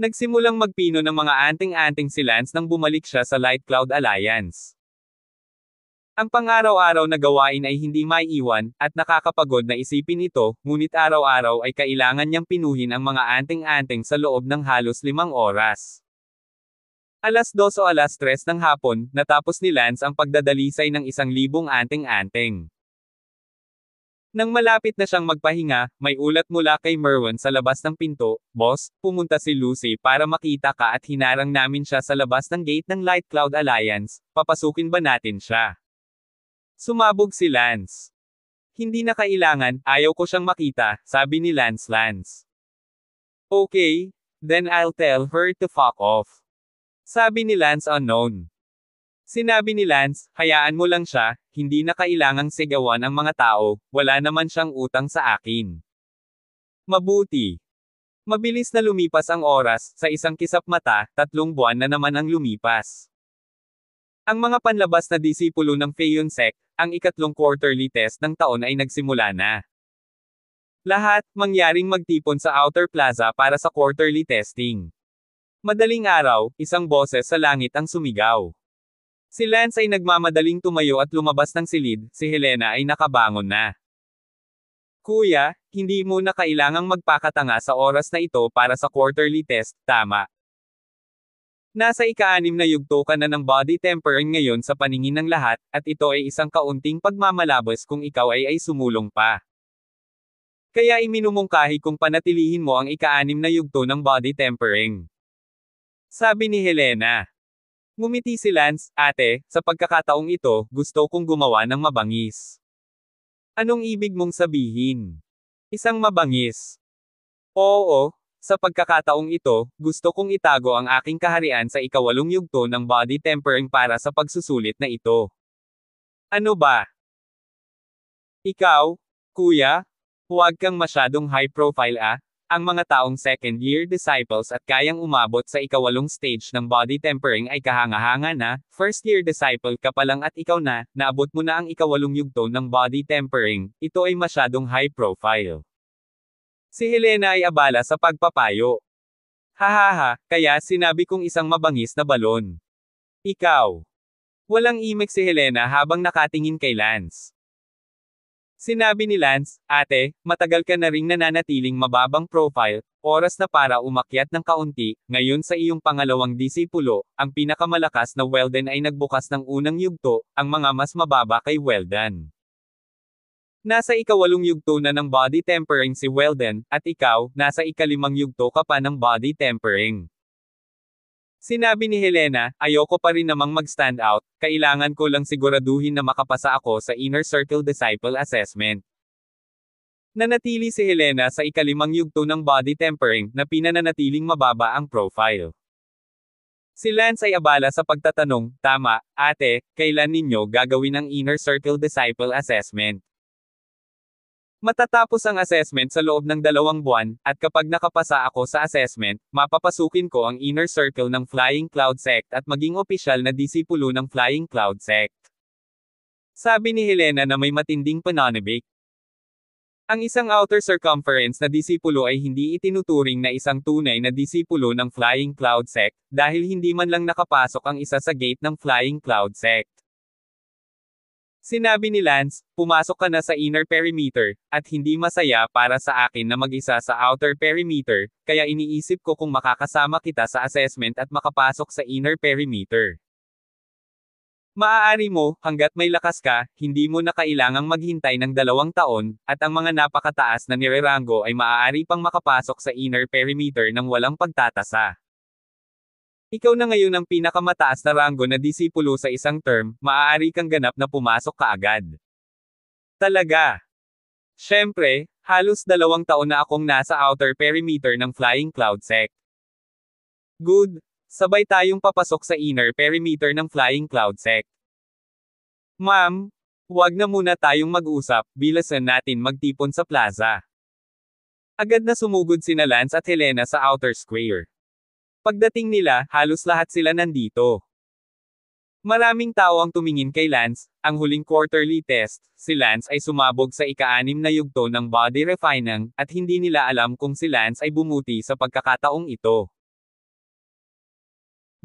Nagsimulang magpino ng mga anting-anting si Lance nang bumalik siya sa Light Cloud Alliance. Ang pang-araw-araw na gawain ay hindi maiiwan, at nakakapagod na isipin ito, ngunit araw-araw ay kailangan niyang pinuhin ang mga anting-anting sa loob ng halos 5 oras. Alas 2 o alas 3 ng hapon, natapos ni Lance ang pagdadalisay ng 1,000 anting-anting. Nang malapit na siyang magpahinga, may ulat mula kay Merwin sa labas ng pinto, "Boss, pumunta si Lucy para makita ka at hinarang namin siya sa labas ng gate ng Light Cloud Alliance, papasukin ba natin siya?" Sumabog si Lance. "Hindi na kailangan, ayaw ko siyang makita," sabi ni Lance. "Okay, then I'll tell her to fuck off," sabi ni Lance Unknown. Sinabi ni Lance, "Hayaan mo lang siya, hindi na kailangang sigawan ang mga tao, wala naman siyang utang sa akin." Mabuti. Mabilis na lumipas ang oras, sa isang kisap mata, 3 buwan na naman ang lumipas. Ang mga panlabas na disipulo ng Phaeon Sect, ang ikatlong quarterly test ng taon ay nagsimula na. Lahat, mangyaring magtipon sa Outer Plaza para sa quarterly testing. Madaling araw, isang boses sa langit ang sumigaw. Si Lance ay nagmamadaling tumayo at lumabas ng silid, si Helena ay nakabangon na. "Kuya, hindi mo na kailangang magpakatanga sa oras na ito para sa quarterly test, tama? Nasa ika-6 na yugto ka na ng body tempering ngayon sa paningin ng lahat, at ito ay isang kaunting pagmamalabas kung ikaw ay sumulong pa. Kaya iminumungkahi kung panatilihin mo ang ika-6 na yugto ng body tempering," sabi ni Helena. Ngumiti si Lance, "Ate, sa pagkakataong ito, gusto kong gumawa ng mabangis." "Anong ibig mong sabihin? Isang mabangis?" "Oo, sa pagkakataong ito, gusto kong itago ang aking kaharian sa ika-8 yugto ng body tempering para sa pagsusulit na ito." "Ano ba? Ikaw, kuya? Huwag kang masyadong high profile ah. Ang mga taong second-year disciples at kayang umabot sa ika-8 stage ng body tempering ay kahanga-hanga na, first-year disciple ka pa lang at ikaw na, naabot mo na ang ika-8 yugto ng body tempering, ito ay masyadong high profile." Si Helena ay abala sa pagpapayo. "Hahaha, kaya sinabi kong isang mabangis na balon. Ikaw." Walang imik si Helena habang nakatingin kay Lance. Sinabi ni Lance, "Ate, matagal ka na ring nananatiling mababang profile, oras na para umakyat ng kaunti, ngayon sa iyong pangalawang disipulo, ang pinakamalakas na Weldon ay nagbukas ng unang yugto, ang mga mas mababa kay Weldon. Nasa ika-8 yugto na ng body tempering si Weldon, at ikaw, nasa ika-5 yugto ka pa ng body tempering." Sinabi ni Helena, "Ayoko pa rin namang mag-stand out, kailangan ko lang siguraduhin na makapasa ako sa Inner Circle Disciple Assessment." Nanatili si Helena sa ika-5 yugto ng body tempering, na pinananatiling mababa ang profile. Si Lance ay abala sa pagtatanong, "Tama, ate, kailan ninyo gagawin ang Inner Circle Disciple Assessment?" "Matatapos ang assessment sa loob ng 2 buwan, at kapag nakapasa ako sa assessment, mapapasukin ko ang inner circle ng Flying Cloud Sect at maging opisyal na disipulo ng Flying Cloud Sect," sabi ni Helena na may matinding pananabik. Ang isang outer circumference na disipulo ay hindi itinuturing na isang tunay na disipulo ng Flying Cloud Sect, dahil hindi man lang nakapasok ang isa sa gate ng Flying Cloud Sect. Sinabi ni Lance, "Pumasok ka na sa inner perimeter, at hindi masaya para sa akin na mag-isa sa outer perimeter, kaya iniisip ko kung makakasama kita sa assessment at makapasok sa inner perimeter. Maaari mo, hanggat may lakas ka, hindi mo na kailangang maghintay ng 2 taon, at ang mga napakataas na nirerango ay maaari pang makapasok sa inner perimeter ng walang pagtatasa. Ikaw na ngayon ang pinakamataas na ranggo na disipulo sa isang term, maaari kang ganap na pumasok kaagad." "Talaga? Siyempre, halos 2 taon na akong nasa outer perimeter ng Flying Cloud Sect." "Good, sabay tayong papasok sa inner perimeter ng Flying Cloud Sect." "Ma'am, huwag na muna tayong mag-usap, bilisan natin magtipon sa plaza." Agad na sumugod sina Lance at Helena sa outer square. Pagdating nila, halos lahat sila nandito. Maraming tao ang tumingin kay Lance. Ang huling quarterly test, si Lance ay sumabog sa ika-6 na yugto ng body refining, at hindi nila alam kung si Lance ay bumuti sa pagkakataong ito.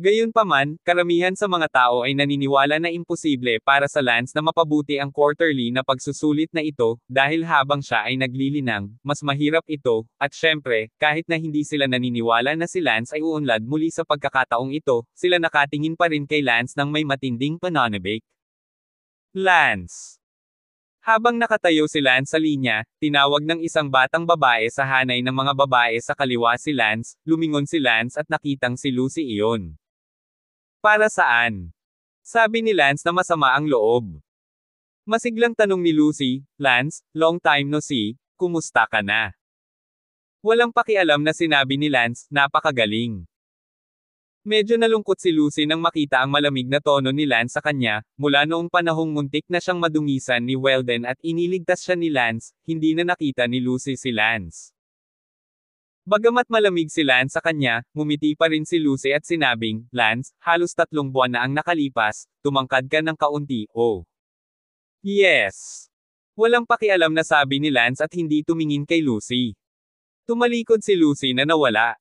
Gayunpaman, karamihan sa mga tao ay naniniwala na imposible para sa Lance na mapabuti ang quarterly na pagsusulit na ito, dahil habang siya ay naglilinang, mas mahirap ito, at syempre, kahit na hindi sila naniniwala na si Lance ay uunlad muli sa pagkakataong ito, sila nakatingin pa rin kay Lance ng may matinding pananabik. Lance. Habang nakatayo si Lance sa linya, tinawag ng isang batang babae sa hanay ng mga babae sa kaliwa si Lance, lumingon si Lance at nakitang si Lucy iyon. Para saan? Sabi ni Lance na masama ang loob. Masiglang tanong ni Lucy, Lance, long time no see, kumusta ka na? Walang pakialam na sinabi ni Lance, napakagaling. Medyo nalungkot si Lucy nang makita ang malamig na tono ni Lance sa kanya, mula noong panahong muntik na siyang madungisan ni Weldon at iniligtas siya ni Lance, hindi na nakita ni Lucy si Lance. Bagamat malamig si Lance sa kanya, ngumiti pa rin si Lucy at sinabing, Lance, halos 3 buwan na ang nakalipas, tumangkad ka ng kaunti, oh. Yes. Walang pakialam na sabi ni Lance at hindi tumingin kay Lucy. Tumalikod si Lucy na nawala.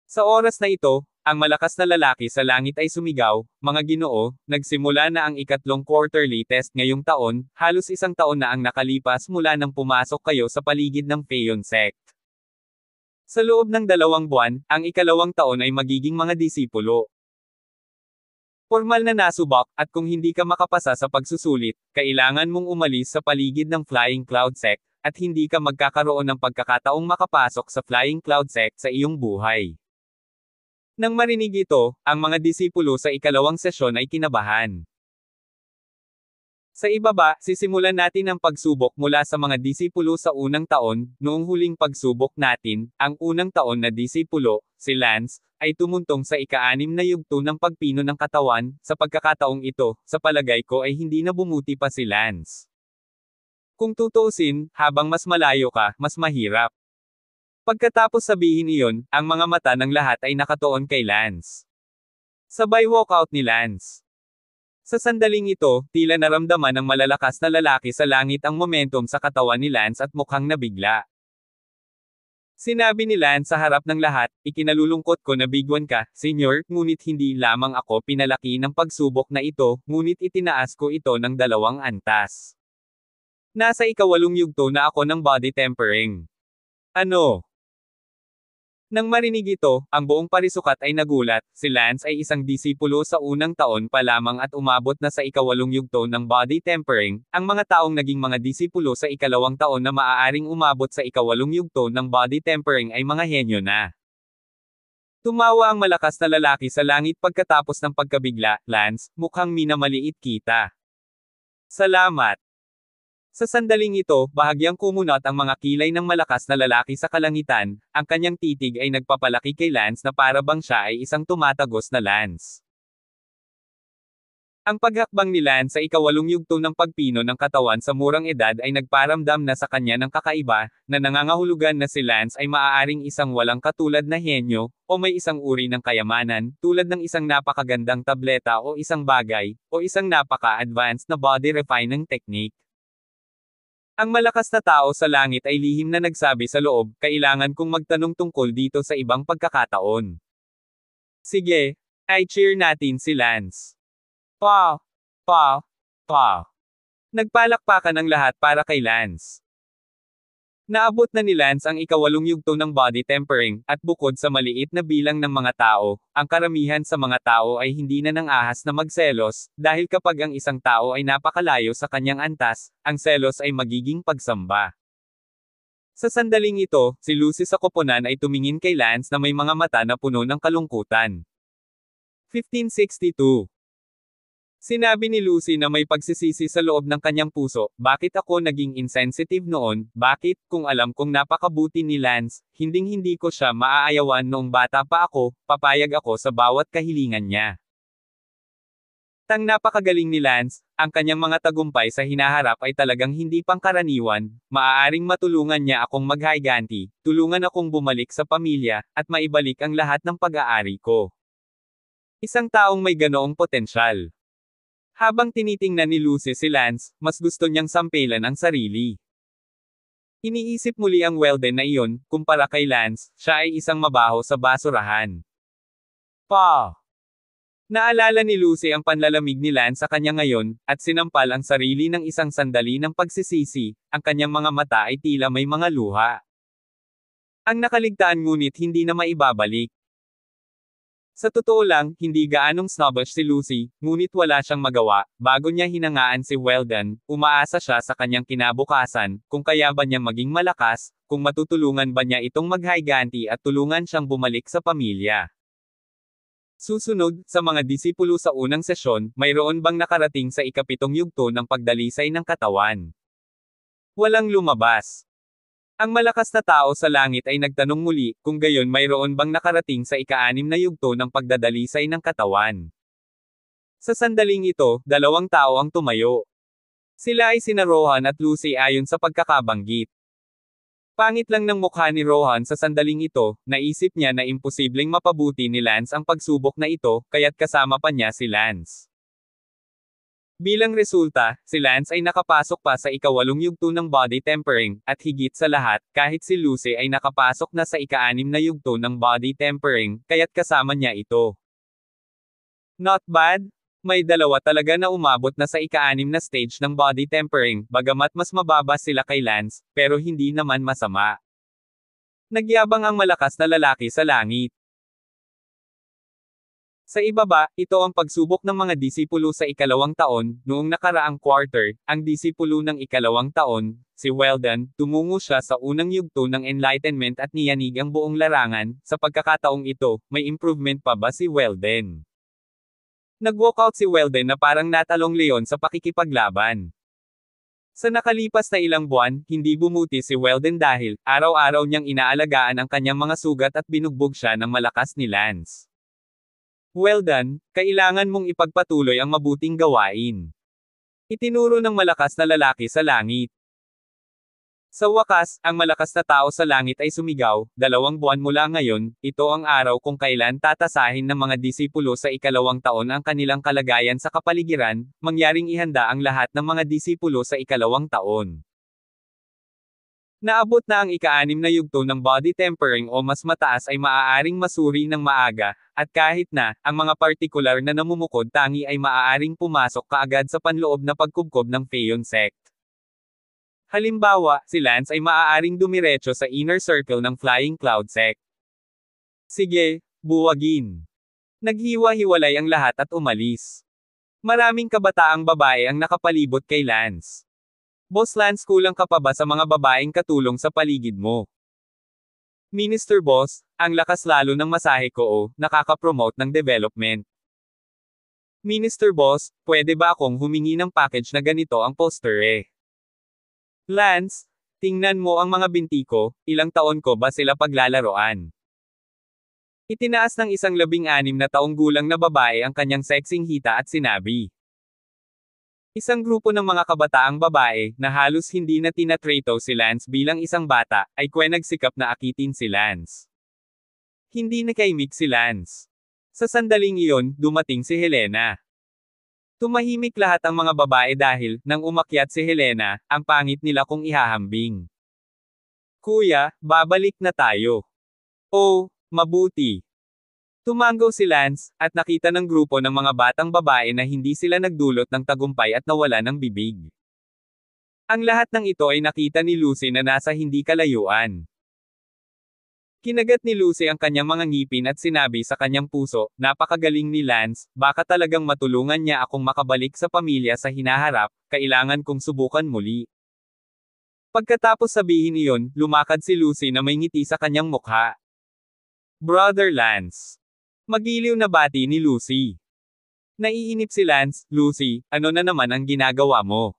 Sa oras na ito, ang malakas na lalaki sa langit ay sumigaw, mga Ginoo, nagsimula na ang ikatlong quarterly test ngayong taon, halos 1 taon na ang nakalipas mula nang pumasok kayo sa paligid ng Phaeon sect. Sa loob ng 2 buwan, ang ikalawang taon ay magiging mga disipulo. Formal na nasubak, at kung hindi ka makapasa sa pagsusulit, kailangan mong umalis sa paligid ng Flying Cloud sect, at hindi ka magkakaroon ng pagkakataong makapasok sa Flying Cloud sect sa iyong buhay. Nang marinig ito, ang mga disipulo sa ikalawang sesyon ay kinabahan. Sa ibaba, sisimulan natin ang pagsubok mula sa mga disipulo sa unang taon, noong huling pagsubok natin, ang unang taon na disipulo, si Lance, ay tumuntong sa ika-6 na yugto ng pagpino ng katawan, sa pagkakataong ito, sa palagay ko ay hindi na bumuti pa si Lance. Kung tutuusin, habang mas malayo ka, mas mahirap. Pagkatapos sabihin iyon, ang mga mata ng lahat ay nakatuon kay Lance. Sabay walkout ni Lance. Sa sandaling ito, tila naramdaman ng malalakas na lalaki sa langit ang momentum sa katawan ni Lance at mukhang nabigla. Sinabi ni Lance sa harap ng lahat, ikinalulungkot ko na bigwan ka, Senyor, ngunit hindi lamang ako pinalaki ng pagsubok na ito, ngunit itinaas ko ito ng 2 antas. Nasa ika-8 yugto na ako ng body tempering. Ano? Nang marinig ito, ang buong parisukat ay nagulat, si Lance ay isang disipulo sa unang taon pa lamang at umabot na sa ika-8 yugto ng body tempering, ang mga taong naging mga disipulo sa ikalawang taon na maaaring umabot sa ika-8 yugto ng body tempering ay mga henyo na. Tumawa ang malakas na lalaki sa langit pagkatapos ng pagkabigla, Lance, mukhang minamaliit kita. Salamat. Sa sandaling ito, bahagyang kumunot ang mga kilay ng malakas na lalaki sa kalangitan, ang kanyang titig ay nagpapalaki kay Lance na para bang siya ay isang tumatagos na lance. Ang paghakbang ni Lance sa ika-8 yugto ng pagpino ng katawan sa murang edad ay nagparamdam na sa kanya ng kakaiba, na nangangahulugan na si Lance ay maaaring isang walang katulad na henyo, o may isang uri ng kayamanan, tulad ng isang napakagandang tableta o isang bagay, o isang napaka-advanced na body refining technique. Ang malakas na tao sa langit ay lihim na nagsabi sa loob, kailangan kong magtanong tungkol dito sa ibang pagkakataon. Sige, i-cheer natin si Lance. Pa! Pa! Pa! Nagpalakpakan ang lahat para kay Lance. Naabot na ni Lance ang ika-8 yugto ng body tempering, at bukod sa maliit na bilang ng mga tao, ang karamihan sa mga tao ay hindi na nang ahas na magselos, dahil kapag ang isang tao ay napakalayo sa kanyang antas, ang selos ay magiging pagsamba. Sa sandaling ito, si Lucy sa koponan ay tumingin kay Lance na may mga mata na puno ng kalungkutan. 1562. Sinabi ni Lucy na may pagsisisi sa loob ng kanyang puso, bakit ako naging insensitive noon, bakit, kung alam kong napakabuti ni Lance, hinding-hindi ko siya maaayawan noong bata pa ako, papayag ako sa bawat kahilingan niya. Tang napakagaling ni Lance, ang kanyang mga tagumpay sa hinaharap ay talagang hindi pangkaraniwan, maaaring matulungan niya akong maghayganti, tulungan akong bumalik sa pamilya, at maibalik ang lahat ng pag-aari ko. Isang taong may ganoong potensyal. Habang tinitingnan ni Lucy si Lance, mas gusto niyang sampelan ang sarili. Iniisip muli ang Weldon na iyon, kumpara kay Lance, siya ay isang mabaho sa basurahan. Pa! Naalala ni Lucy ang panlalamig ni Lance sa kanya ngayon, at sinampal ang sarili ng isang sandali ng pagsisisi, ang kanyang mga mata ay tila may mga luha. Ang nakaligtaan ngunit hindi na maibabalik. Sa totoo lang, hindi gaanong snobbish si Lucy, ngunit wala siyang magawa. Bago niya hinangaan si Weldon, umaasa siya sa kanyang kinabukasan, kung kaya ba niya maging malakas, kung matutulungan ba niya itong maghiganti at tulungan siyang bumalik sa pamilya. Susunod, sa mga disipulo sa unang sesyon, mayroon bang nakarating sa ikapitong yugto ng pagdalisay ng katawan? Walang lumabas. Ang malakas na tao sa langit ay nagtanong muli, kung gayon mayroon bang nakarating sa ika-6 na yugto ng pagdadalisay ng katawan. Sa sandaling ito, 2 tao ang tumayo. Sila ay sina Rohan at Lucy ayon sa pagkakabanggit. Pangit lang ng mukha ni Rohan sa sandaling ito, naisip niya na imposibleng mapabuti ni Lance ang pagsubok na ito, kaya't kasama pa niya si Lance. Bilang resulta, si Lance ay nakapasok pa sa ika-8 yugto ng body tempering, at higit sa lahat, kahit si Lucy ay nakapasok na sa ika-6 na yugto ng body tempering, kaya't kasama niya ito. Not bad? May 2 talaga na umabot na sa ika-6 na stage ng body tempering, bagamat mas mababa sila kay Lance, pero hindi naman masama. Nagyabang ang malakas na lalaki sa langit. Sa ibaba, ito ang pagsubok ng mga disipulo sa ika-2 taon, noong nakaraang quarter, ang disipulo ng ika-2 taon, si Weldon, tumungo siya sa unang yugto ng Enlightenment at niyanig ang buong larangan. Sa pagkakataong ito, may improvement pa ba si Weldon? Nag-walkout si Weldon na parang natalong leon sa pakikipaglaban. Sa nakalipas na ilang buwan, hindi bumuti si Weldon dahil, araw-araw niyang inaalagaan ang kanyang mga sugat at binugbog siya ng malakas ni Lance. Weldon, kailangan mong ipagpatuloy ang mabuting gawain. Itinuro ng malakas na lalaki sa langit. Sa wakas, ang malakas na tao sa langit ay sumigaw, 2 buwan mula ngayon, ito ang araw kung kailan tatasahin ng mga disipulo sa ika-2 taon ang kanilang kalagayan sa kapaligiran, mangyaring ihanda ang lahat ng mga disipulo sa ika-2 taon. Naabot na ang ika-6 na yugto ng body tempering o mas mataas ay maaaring masuri ng maaga, at kahit na, ang mga partikular na namumukod tangi ay maaaring pumasok kaagad sa panloob na pagkubkob ng Phaeon sect. Halimbawa, si Lance ay maaaring dumiretso sa inner circle ng Flying Cloud sect. Sige, buwagin. Naghiwa-hiwalay ang lahat at umalis. Maraming kabataang babae ang nakapalibot kay Lance. Boss Lance, kulang ka pa ba sa mga babaeng katulong sa paligid mo? Minister Boss, ang lakas lalo ng masahe ko o, nakaka-promote ng development. Minister Boss, pwede ba akong humingi ng package na ganito ang poster eh? Lance, tingnan mo ang mga binti ko, ilang taon ko ba sila paglalaroan? Itinaas ng isang 16 na taong gulang na babae ang kanyang sexing hita at sinabi. Isang grupo ng mga kabataang babae, na halos hindi na tinatrato si Lance bilang isang bata, ay nagsikap na akitin si Lance. Hindi nakaimik si Lance. Sa sandaling iyon, dumating si Helena. Tumahimik lahat ang mga babae dahil, nang umakyat si Helena, ang pangit nila kung ihahambing. Kuya, babalik na tayo. Oh, mabuti. Tumango si Lance, at nakita ng grupo ng mga batang babae na hindi sila nagdulot ng tagumpay at nawala ng bibig. Ang lahat ng ito ay nakita ni Lucy na nasa hindi kalayuan. Kinagat ni Lucy ang kanyang mga ngipin at sinabi sa kanyang puso, napakagaling ni Lance, baka talagang matulungan niya akong makabalik sa pamilya sa hinaharap, kailangan kong subukan muli. Pagkatapos sabihin iyon, lumakad si Lucy na may ngiti sa kanyang mukha. Brother Lance. Magiliw na bati ni Lucy. Naiinip si Lance, Lucy, ano na naman ang ginagawa mo?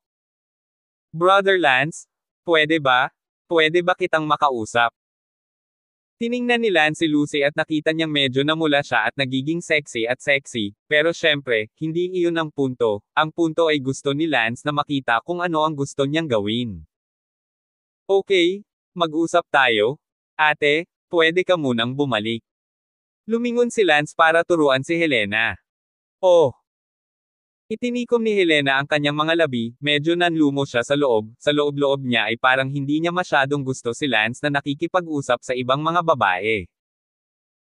Brother Lance, pwede ba? Pwede ba kitang makausap? Tiningnan ni Lance si Lucy at nakita niyang medyo namula siya at nagiging sexy, pero syempre, hindi iyon ang punto. Ang punto ay gusto ni Lance na makita kung ano ang gusto niyang gawin. Okay, mag-usap tayo. Ate, pwede ka munang bumalik. Lumingon si Lance para turuan si Helena. Oh! Itinikom ni Helena ang kanyang mga labi, medyo nanlumo siya sa loob-loob niya ay parang hindi niya masyadong gusto si Lance na nakikipag-usap sa ibang mga babae.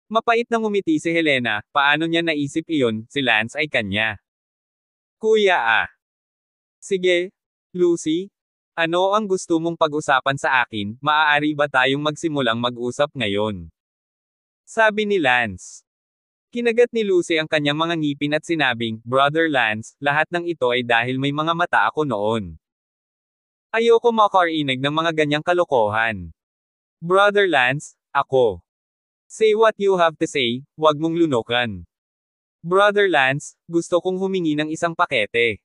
Mapait na ngumiti si Helena, paano niya naisip iyon, si Lance ay kanya. Kuya ah. Sige, Lucy. Ano ang gusto mong pag-usapan sa akin, maaari ba tayong magsimulang mag-usap ngayon? Sabi ni Lance. Kinagat ni Lucy ang kanyang mga ngipin at sinabing, Brother Lance, lahat ng ito ay dahil may mga mata ako noon. Ayoko makarinig ng mga ganyang kalokohan. Brother Lance, ako. Say what you have to say, wag mong lunukan. Brother Lance, gusto kong humingi ng isang pakete.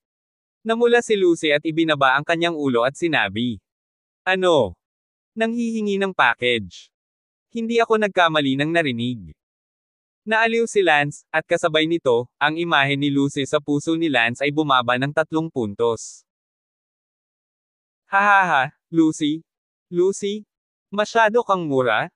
Namula si Lucy at ibinaba ang kanyang ulo at sinabi. Ano? Nanghihingi ng package. Hindi ako nagkamali ng narinig. Naaliw si Lance, at kasabay nito, ang imahe ni Lucy sa puso ni Lance ay bumaba ng 3 puntos. Hahaha, Lucy. Lucy? Masyado kang mura?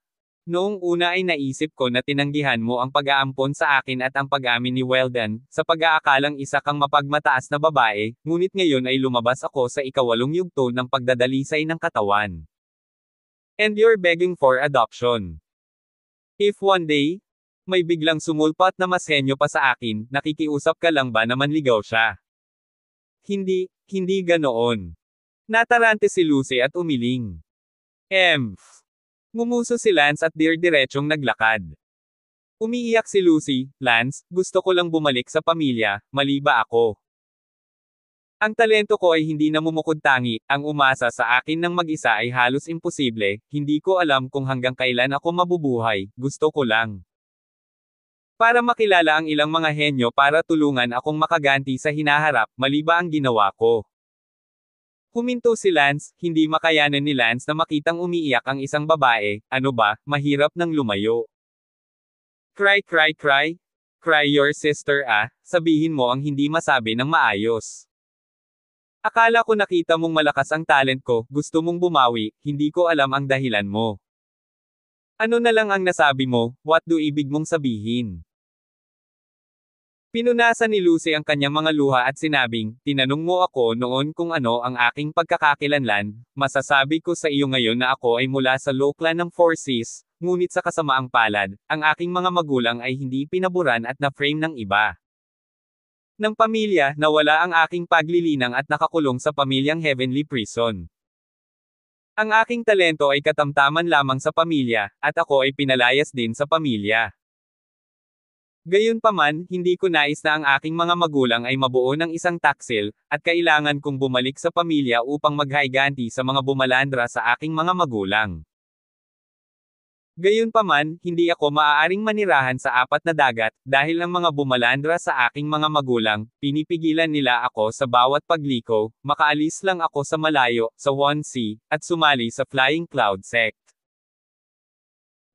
Noong una ay naisip ko na tinanggihan mo ang pag-aampon sa akin at ang pag-amin ni Weldon, sa pag-aakalang isa kang mapagmataas na babae, ngunit ngayon ay lumabas ako sa ikawalong yugto ng pagdadalisay ng katawan. And you're begging for adoption. If one day, may biglang sumulpat na mas henyo pa sa akin, nakikiusap ka lang ba na manligaw siya? Hindi ganoon. Natarante si Lucy at umiling. Ngumuso si Lance at diretsong naglakad. Umiiyak si Lucy, Lance, gusto ko lang bumalik sa pamilya, mali ba ako? Ang talento ko ay hindi namumukod-tangi, ang umasa sa akin ng mag-isa ay halos imposible, hindi ko alam kung hanggang kailan ako mabubuhay, gusto ko lang. Para makilala ang ilang mga henyo para tulungan akong makaganti sa hinaharap, mali ba ang ginawa ko? Huminto si Lance, hindi makayanan ni Lance na makitang umiiyak ang isang babae, ano ba, mahirap nang lumayo. Cry. Cry your sister ah, sabihin mo ang hindi masabi ng maayos. Akala ko nakita mong malakas ang talent ko, gusto mong bumawi, hindi ko alam ang dahilan mo. Ano na lang ang nasabi mo, what do ibig mong sabihin? Pinunasan ni Lucy ang kanyang mga luha at sinabing, tinanong mo ako noon kung ano ang aking pagkakakilanlan, masasabi ko sa iyo ngayon na ako ay mula sa low clan ng Four Seas, ngunit sa kasamaang palad, ang aking mga magulang ay hindi pinaburan at na-frame ng iba. Ng pamilya, nawala ang aking paglilinang at nakakulong sa pamilyang Heavenly Prison. Ang aking talento ay katamtaman lamang sa pamilya, at ako ay pinalayas din sa pamilya. Gayunpaman, hindi ko nais na ang aking mga magulang ay mabuo ng isang taksil, at kailangan kong bumalik sa pamilya upang maghayganti sa mga bumalandra sa aking mga magulang. Gayunpaman, hindi ako maaaring manirahan sa 4 na dagat, dahil ang mga bumalandra sa aking mga magulang, pinipigilan nila ako sa bawat pagliko, makaalis lang ako sa malayo, sa One Sea, at sumali sa Flying Cloud Sect.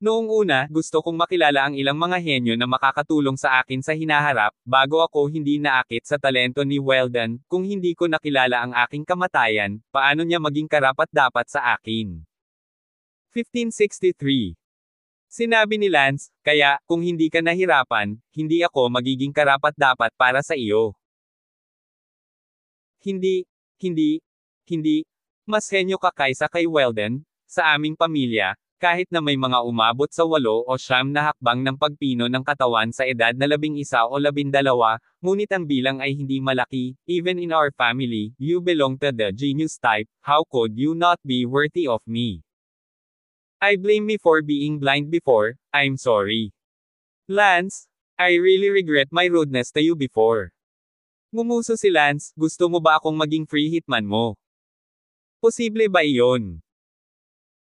Noong una, gusto kong makilala ang ilang mga henyo na makakatulong sa akin sa hinaharap, bago ako hindi naakit sa talento ni Weldon, kung hindi ko nakilala ang aking kamatayan, paano niya maging karapat-dapat sa akin. 1563. Sinabi ni Lance, kaya, kung hindi ka nahirapan, hindi ako magiging karapat-dapat para sa iyo. Hindi. Mas henyo ka kaysa kay Weldon, sa aming pamilya, kahit na may mga umabot sa 8 o 9 na hakbang ng pagpino ng katawan sa edad na 11 o 12, ngunit ang bilang ay hindi malaki, even in our family, you belong to the genius type, how could you not be worthy of me? I blame me for being blind before, I'm sorry. Lance, I really regret my rudeness to you before. Ngumuso si Lance, gusto mo ba akong maging free hitman mo? Posible ba iyon?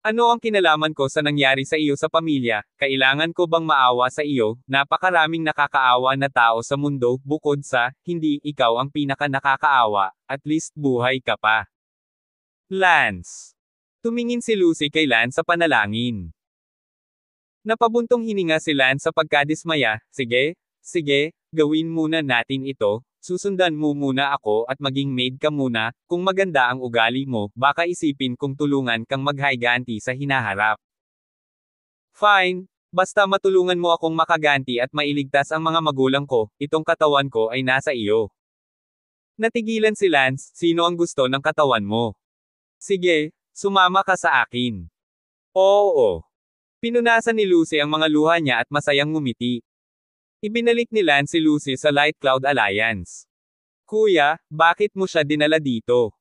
Ano ang kinalaman ko sa nangyari sa iyo sa pamilya? Kailangan ko bang maawa sa iyo? Napakaraming nakakaawa na tao sa mundo, bukod sa, hindi, ikaw ang pinaka nakakaawa, at least buhay ka pa. Lance. Tumingin si Lucy kay Lance sa panalangin. Napabuntong hininga si Lance sa pagkadismaya, sige, gawin muna natin ito. Susundan mo muna ako at maging maid ka muna, kung maganda ang ugali mo, baka isipin kong tulungan kang maghayganti sa hinaharap. Fine, basta matulungan mo akong makaganti at mailigtas ang mga magulang ko, itong katawan ko ay nasa iyo. Natigilan si Lance, sino ang gusto ng katawan mo? Sige, sumama ka sa akin. Oo. Pinunasan ni Lucy ang mga luha niya at masayang ngumiti. Ibinalik ni Lance si Lucy sa Light Cloud Alliance. Kuya, bakit mo siya dinala dito?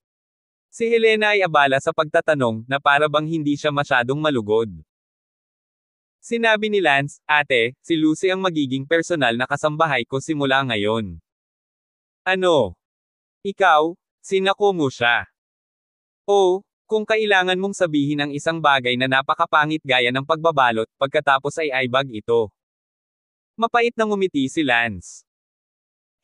Si Helena ay abala sa pagtatanong na para bang hindi siya masyadong malugod. Sinabi ni Lance, ate, si Lucy ang magiging personal na kasambahay ko simula ngayon. Ano? Ikaw, sinako mo siya. Oh, kung kailangan mong sabihin ang isang bagay na napakapangit gaya ng pagbabalot, pagkatapos ay aibag ito. Mapait na ngumiti si Lance.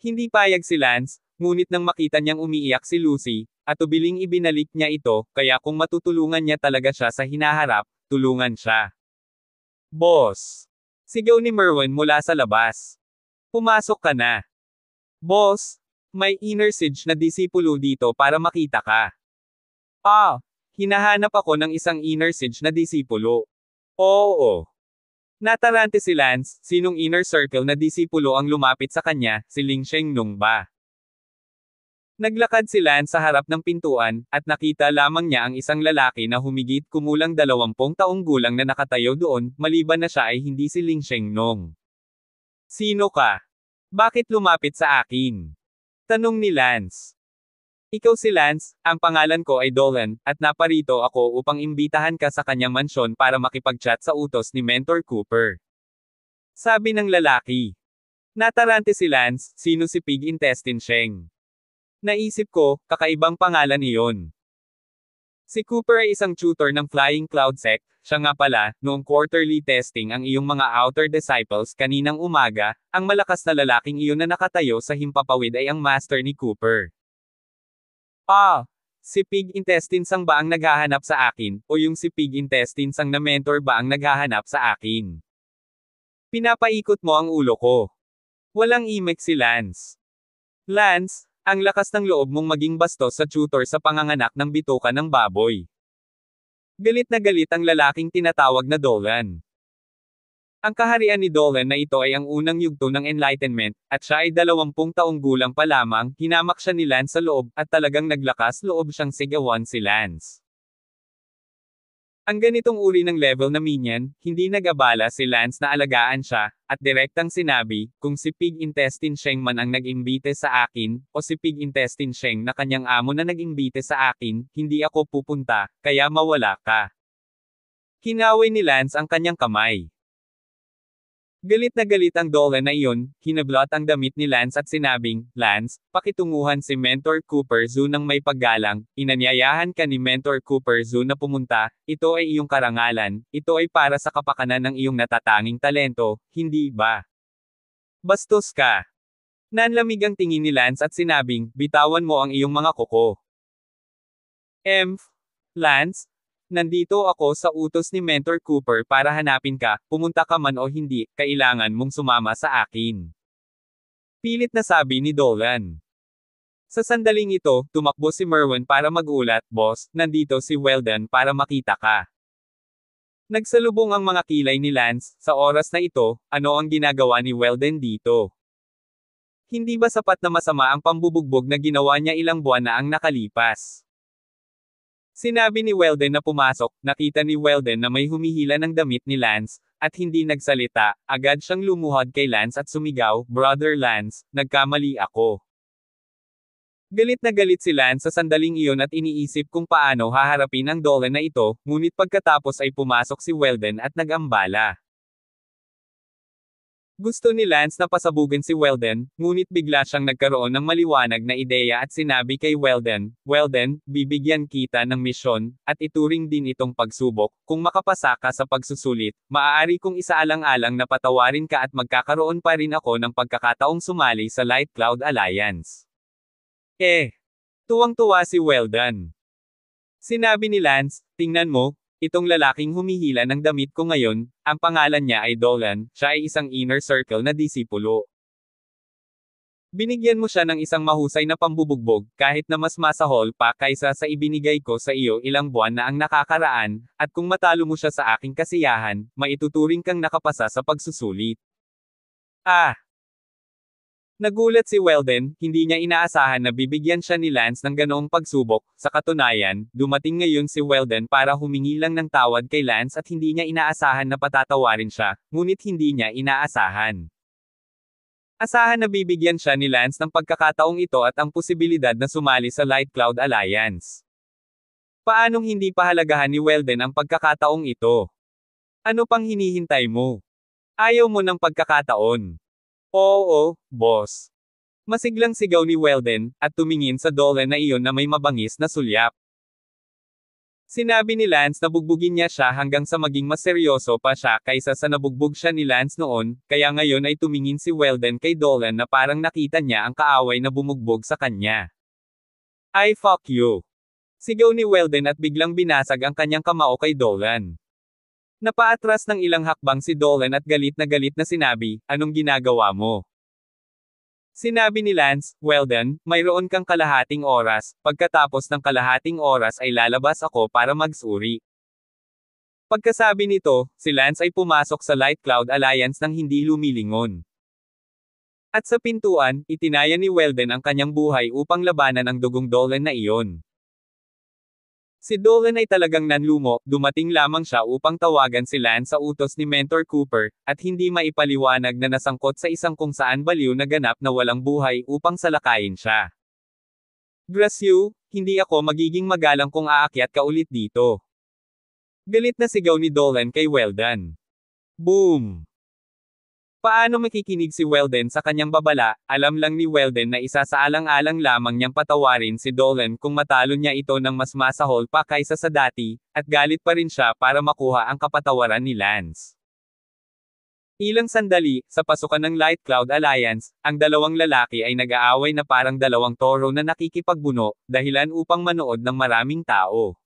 Hindi payag si Lance, ngunit nang makita niyang umiiyak si Lucy, at ubiling ibinalik niya ito, kaya kung matutulungan niya talaga siya sa hinaharap, tulungan siya. Boss! Sigaw ni Merwin mula sa labas. Pumasok ka na. Boss! May inner siege na disipulo dito para makita ka. Ah! Hinahanap ako ng isang inner siege na disipulo. Oo. Natarante si Lance, sinong inner circle na disipulo ang lumapit sa kanya, si Ling Shengnong ba? Naglakad si Lance sa harap ng pintuan, at nakita lamang niya ang isang lalaki na humigit kumulang 20 taong gulang na nakatayo doon, maliban na siya ay hindi si Ling Shengnong. Sino ka? Bakit lumapit sa akin? Tanong ni Lance. Ikaw si Lance, ang pangalan ko ay Dolan, at naparito ako upang imbitahan ka sa kanyang mansyon para makipag-chat sa utos ni Mentor Cooper. Sabi ng lalaki. Natarante si Lance, sino si Pig Intestine Sheng? Naisip ko, kakaibang pangalan iyon. Si Cooper ay isang tutor ng Flying Cloud Sect, siya nga pala, noong quarterly testing ang iyong mga outer disciples kaninang umaga, ang malakas na lalaking iyon na nakatayo sa himpapawid ay ang master ni Cooper. Ah! Si Pig Intestine Sang ba ang naghahanap sa akin, o yung si Pig Intestine Sang na mentor ba ang naghahanap sa akin? Pinapaikot mo ang ulo ko. Walang imek si Lance. Lance, ang lakas ng loob mong maging bastos sa tutor sa panganganak ng bituka ng baboy. Galit na galit ang lalaking tinatawag na Dolan. Ang kaharian ni Dolan na ito ay ang unang yugto ng Enlightenment, at siya ay 20 taong gulang pa lamang, hinamak siya ni Lance sa loob, at talagang naglakas loob siyang sigawan si Lance. Ang ganitong uri ng level na minion, hindi nag-abala si Lance na alagaan siya, at direktang sinabi, kung si Pig Intestine Sheng man ang nag-imbite sa akin, o si Pig Intestine Sheng na kanyang amo na nag-imbite sa akin, hindi ako pupunta, kaya mawala ka. Hinaway ni Lance ang kanyang kamay. Galit na galit ang Dolan na iyon, hinablot ang damit ni Lance at sinabing, Lance, pakitunguhan si Mentor Cooper Zoo ng may paggalang, inanyayahan ka ni Mentor Cooper Zoo na pumunta, ito ay iyong karangalan, ito ay para sa kapakanan ng iyong natatanging talento, hindi ba? Bastos ka. Nanlamig ang tingin ni Lance at sinabing, bitawan mo ang iyong mga kuko. Lance? Nandito ako sa utos ni Mentor Cooper para hanapin ka, pumunta ka man o hindi, kailangan mong sumama sa akin. Pilit na sabi ni Dolan. Sa sandaling ito, tumakbo si Merwin para mag-ulat, boss, nandito si Weldon para makita ka. Nagsalubong ang mga kilay ni Lance, sa oras na ito, ano ang ginagawa ni Weldon dito? Hindi ba sapat na masama ang pambubugbog na ginawa niya ilang buwan na ang nakalipas? Sinabi ni Weldon na pumasok, nakita ni Weldon na may humihila ng damit ni Lance, at hindi nagsalita, agad siyang lumuhod kay Lance at sumigaw, Brother Lance, nagkamali ako. Galit na galit si Lance sa sandaling iyon at iniisip kung paano haharapin ang Dolan na ito, ngunit pagkatapos ay pumasok si Weldon at nag-ambala. Gusto ni Lance na pasabugin si Weldon, ngunit bigla siyang nagkaroon ng maliwanag na ideya at sinabi kay Weldon, Weldon, bibigyan kita ng misyon, at ituring din itong pagsubok, kung makapasa ka sa pagsusulit, maaari kong isaalang-alang na patawarin ka at magkakaroon pa rin ako ng pagkakataong sumali sa Light Cloud Alliance. Tuwang-tuwa si Weldon. Sinabi ni Lance, tingnan mo, itong lalaking humihila ng damit ko ngayon, ang pangalan niya ay Dolan, siya ay isang inner circle na disipulo. Binigyan mo siya ng isang mahusay na pambubugbog, kahit na mas masahol pa kaysa sa ibinigay ko sa iyo ilang buwan na ang nakakaraan, at kung matalo mo siya sa aking kasiyahan, maituturing kang nakapasa sa pagsusulit. Nagulat si Weldon, hindi niya inaasahan na bibigyan siya ni Lance ng ganoong pagsubok. Sa katunayan, dumating ngayon si Weldon para humingi lang ng tawad kay Lance at hindi niya inaasahan na patatawarin siya, ngunit hindi niya inaasahan. Asahan na bibigyan siya ni Lance ng pagkakataong ito at ang posibilidad na sumali sa Light Cloud Alliance. Paanong hindi pahalagahan ni Weldon ang pagkakataong ito? Ano pang hinihintay mo? Ayaw mo ng pagkakataon? Oo, boss. Masiglang sigaw ni Weldon, at tumingin sa Dolan na iyon na may mabangis na sulyap. Sinabi ni Lance na bugbugin niya siya hanggang sa maging mas seryoso pa siya kaysa sa nabugbog siya ni Lance noon, kaya ngayon ay tumingin si Weldon kay Dolan na parang nakita niya ang kaaway na bumugbog sa kanya. I fuck you. Sigaw ni Weldon at biglang binasag ang kanyang kamao kay Dolan. Napaatras ng ilang hakbang si Dolan at galit na sinabi, anong ginagawa mo? Sinabi ni Lance, Weldon, mayroon kang kalahating oras, pagkatapos ng kalahating oras ay lalabas ako para magsuri. Pagkasabi nito, si Lance ay pumasok sa Light Cloud Alliance nang hindi lumilingon. At sa pintuan, itinaya ni Weldon ang kanyang buhay upang labanan ang dugong Dolan na iyon. Si Dolan ay talagang nanlumo, dumating lamang siya upang tawagan si Lance sa utos ni Mentor Cooper, at hindi maipaliwanag na nasangkot sa isang kung saan baliw na ganap na walang buhay upang salakayin siya. Gracieux, hindi ako magiging magalang kung aakyat ka ulit dito. Galit na sigaw ni Dolan kay Weldon. Boom! Paano makikinig si Weldon sa kanyang babala? Alam lang ni Weldon na isa sa alang-alang lamang niyang patawarin si Dolan kung matalo niya ito ng mas masahol pa kaysa sa dati, at galit pa rin siya para makuha ang kapatawaran ni Lance. Ilang sandali, sa pasukan ng Light Cloud Alliance, ang dalawang lalaki ay nag-aaway na parang dalawang toro na nakikipagbuno, dahilan upang manood ng maraming tao.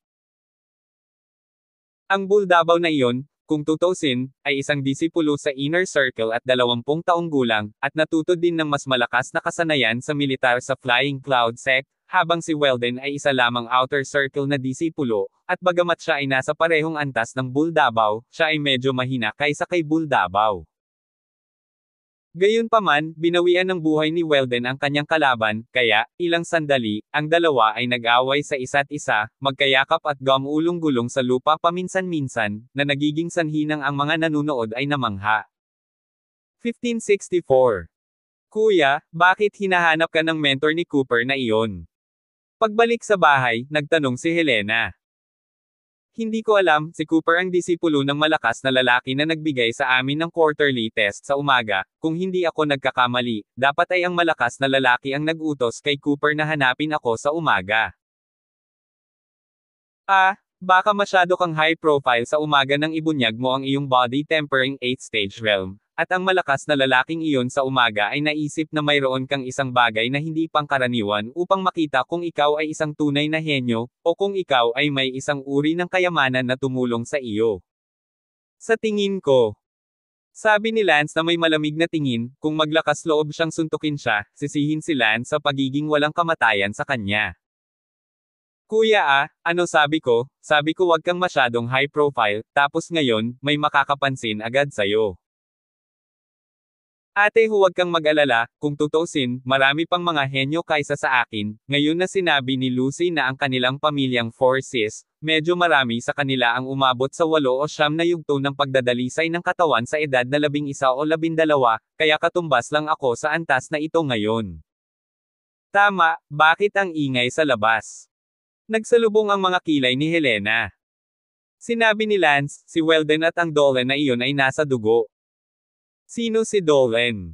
Ang Buldabaw na iyon, kung tutusin, ay isang disipulo sa Inner Circle at 20 taong gulang, at natuto din ng mas malakas na kasanayan sa militar sa Flying Cloud Sect, habang si Weldon ay isa lamang Outer Circle na disipulo, at bagamat siya ay nasa parehong antas ng Buldabaw, siya ay medyo mahina kaysa kay Buldabaw. Gayunpaman, binawian ng buhay ni Weldon ang kanyang kalaban, kaya, ilang sandali, ang dalawa ay nag-away sa isa't isa, magkayakap at gumulong-gulong sa lupa paminsan-minsan, na nagiging sanhi ng ang mga nanunood ay namangha. 1564. Kuya, bakit hinahanap ka ng mentor ni Cooper na iyon? Pagbalik sa bahay, nagtanong si Helena. Hindi ko alam, si Cooper ang disipulo ng malakas na lalaki na nagbigay sa amin ng quarterly test sa umaga. Kung hindi ako nagkakamali, dapat ay ang malakas na lalaki ang nag-utos kay Cooper na hanapin ako sa umaga. Baka masyado kang high profile sa umaga nang ibunyag mo ang iyong body tempering 8th stage realm. At ang malakas na lalaking iyon sa umaga ay naisip na mayroon kang isang bagay na hindi pangkaraniwan upang makita kung ikaw ay isang tunay na henyo, o kung ikaw ay may isang uri ng kayamanan na tumulong sa iyo. Sa tingin ko, sabi ni Lance na may malamig na tingin, kung maglakas loob siyang suntukin siya, sisihin si Lance sa pagiging walang kamatayan sa kanya. Kuya ano sabi ko? Sabi ko wag kang masyadong high profile, tapos ngayon, may makakapansin agad sa'yo. Ate huwag kang mag-alala, kung tutusin, marami pang mga henyo kaysa sa akin, ngayon na sinabi ni Lucy na ang kanilang pamilyang forces, medyo marami sa kanila ang umabot sa 8 o 9 na yugto ng pagdadalisay ng katawan sa edad na 11 o 12, kaya katumbas lang ako sa antas na ito ngayon. Tama, bakit ang ingay sa labas? Nagsalubong ang mga kilay ni Helena. Sinabi ni Lance, si Weldon at ang Dolan na iyon ay nasa dugo. Sino si Dolan?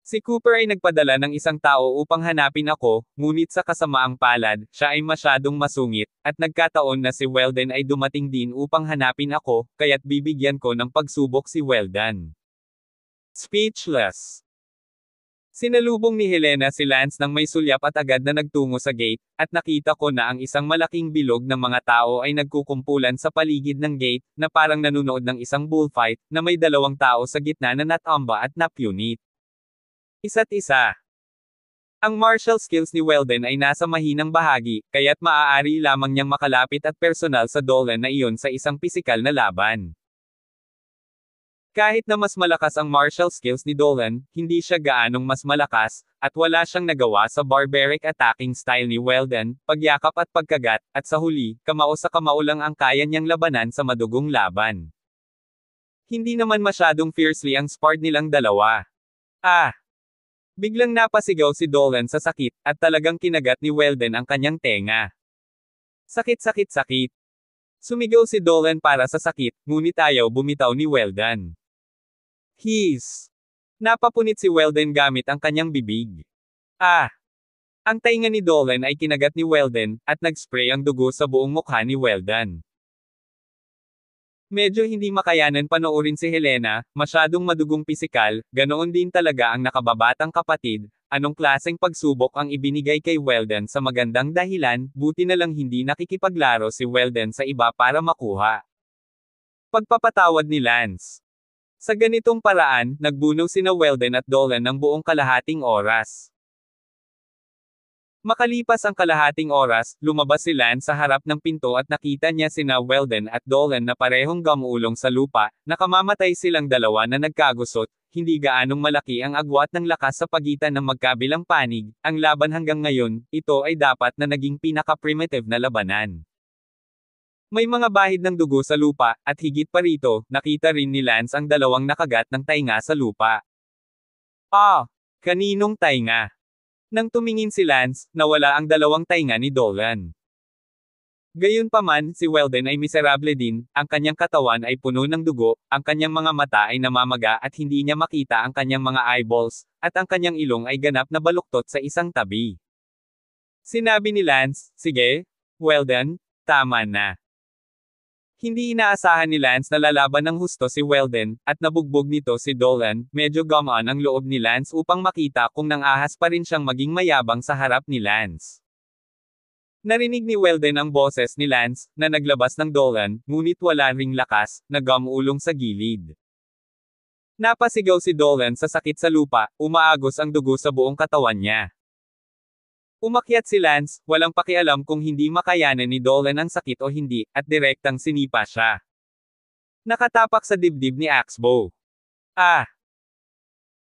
Si Cooper ay nagpadala ng isang tao upang hanapin ako, ngunit sa kasamaang palad, siya ay masyadong masungit, at nagkataon na si Weldon ay dumating din upang hanapin ako, kaya't bibigyan ko ng pagsubok si Weldon. Speechless. Sinalubong ni Helena si Lance nang may sulyap at agad na nagtungo sa gate, at nakita ko na ang isang malaking bilog ng mga tao ay nagkukumpulan sa paligid ng gate, na parang nanunood ng isang bullfight, na may 2 tao sa gitna na natamba at napunit. Isa't isa. Ang martial skills ni Weldon ay nasa mahinang bahagi, kaya't maaari lamang niyang makalapit at personal sa Dolan na iyon sa isang pisikal na laban. Kahit na mas malakas ang martial skills ni Dolan, hindi siya gaanong mas malakas, at wala siyang nagawa sa barbaric attacking style ni Weldon, pagyakap at pagkagat, at sa huli, kamao sa kamao lang ang kaya niyang labanan sa madugong laban. Hindi naman masyadong fiercely ang spart nilang dalawa. Biglang napasigaw si Dolan sa sakit, at talagang kinagat ni Weldon ang kanyang tenga. Sakit sakit sakit. Sumigaw si Dolan para sa sakit, ngunit ayaw bumitaw ni Weldon. Napapunit si Weldon gamit ang kanyang bibig. Ang tainga ni Dolan ay kinagat ni Weldon, at nag-spray ang dugo sa buong mukha ni Weldon. Medyo hindi makayanan panoorin si Helena, masyadong madugong pisikal, ganoon din talaga ang nakababatang kapatid, anong klaseng pagsubok ang ibinigay kay Weldon sa magandang dahilan, buti na lang hindi nakikipaglaro si Weldon sa iba para makuha. Pagpapatawad ni Lance. Sa ganitong paraan, nagbuno sina Weldon at Dolan ng buong kalahating oras. Makalipas ang kalahating oras, lumabas si Lance sa harap ng pinto at nakita niya sina Weldon at Dolan na parehong gamulong sa lupa, nakamamatay silang dalawa na nagkagusot, hindi gaanong malaki ang agwat ng lakas sa pagitan ng magkabilang panig, ang laban hanggang ngayon, ito ay dapat na naging pinaka-primitive na labanan. May mga bahid ng dugo sa lupa, at higit pa rito, nakita rin ni Lance ang dalawang nakagat ng tainga sa lupa. Kaninong tainga? Nang tumingin si Lance, nawala ang dalawang tainga ni Dolan. Gayunpaman, si Weldon ay miserable din, ang kanyang katawan ay puno ng dugo, ang kanyang mga mata ay namamaga at hindi niya makita ang kanyang mga eyeballs, at ang kanyang ilong ay ganap na baluktot sa isang tabi. Sinabi ni Lance, "Sige, Weldon, tama na." Hindi inaasahan ni Lance na lalaban ng husto si Weldon, at nabugbog nito si Dolan, medyo gumaan ang loob ni Lance upang makita kung nang-ahas pa rin siyang maging mayabang sa harap ni Lance. Narinig ni Weldon ang boses ni Lance, na naglabas ng Dolan, ngunit wala ring lakas, na gamulong sa gilid. Napasigaw si Dolan sa sakit sa lupa, umaagos ang dugo sa buong katawan niya. Umakyat si Lance, walang pakialam kung hindi makayanan ni Dolan ang sakit o hindi, at direktang sinipa siya. Nakatapak sa dibdib ni Axbow.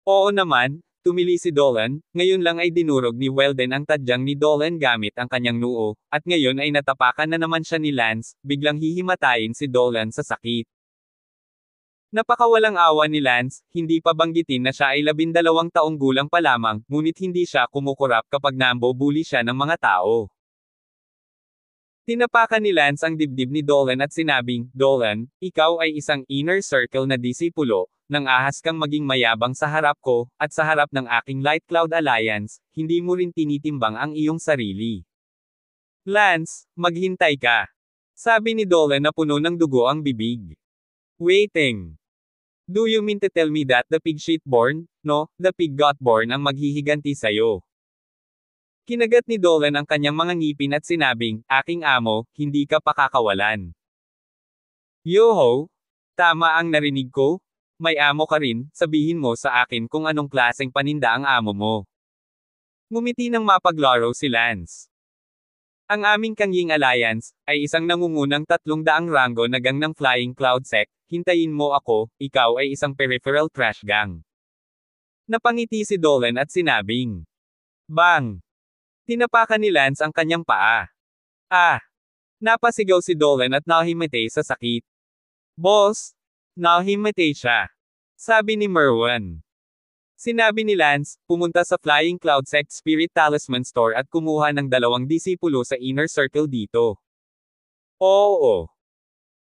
Oo naman, tumili si Dolan, ngayon lang ay dinurog ni Weldon ang tadyang ni Dolan gamit ang kanyang noo, at ngayon ay natapakan na naman siya ni Lance, biglang hihimatayin si Dolan sa sakit. Napakawalang awa ni Lance, hindi pa banggitin na siya ay 12 taong gulang pa lamang, ngunit hindi siya kumukurap kapag nambubuli siya ng mga tao. Tinapakan ni Lance ang dibdib ni Dolan at sinabing, "Dolan, ikaw ay isang inner circle na disipulo, nang ahas kang maging mayabang sa harap ko, at sa harap ng aking Light Cloud Alliance, hindi mo rin tinitimbang ang iyong sarili. Lance, maghintay ka." Sabi ni Dolan na puno ng dugo ang bibig. Waiting. Do you mean to tell me that the pig shit born? No, the pig got born ang maghihiganti sayo. Kinagat ni Dolan ang kanyang mga ngipin at sinabing, "Aking amo, hindi ka pakakawalan." Yoho! Tama ang narinig ko? May amo ka rin, sabihin mo sa akin kung anong klaseng paninda ang amo mo. Ngumiti ng mapaglaro si Lance. Ang aming Kangying Alliance, ay isang nangungunang 300 rango na gang ng Flying Cloud Sect, hintayin mo ako, ikaw ay isang peripheral trash gang. Napangiti si Dolan at sinabing, "Bang!" Tinapakan ni Lance ang kanyang paa. Napasigaw si Dolan at nahimatay sa sakit. "Boss!" Nahimatay siya. Sabi ni Merwan. Sinabi ni Lance, pumunta sa Flying Cloud Sect Spirit Talisman Store at kumuha ng 2 disipulo sa inner circle dito. Oo.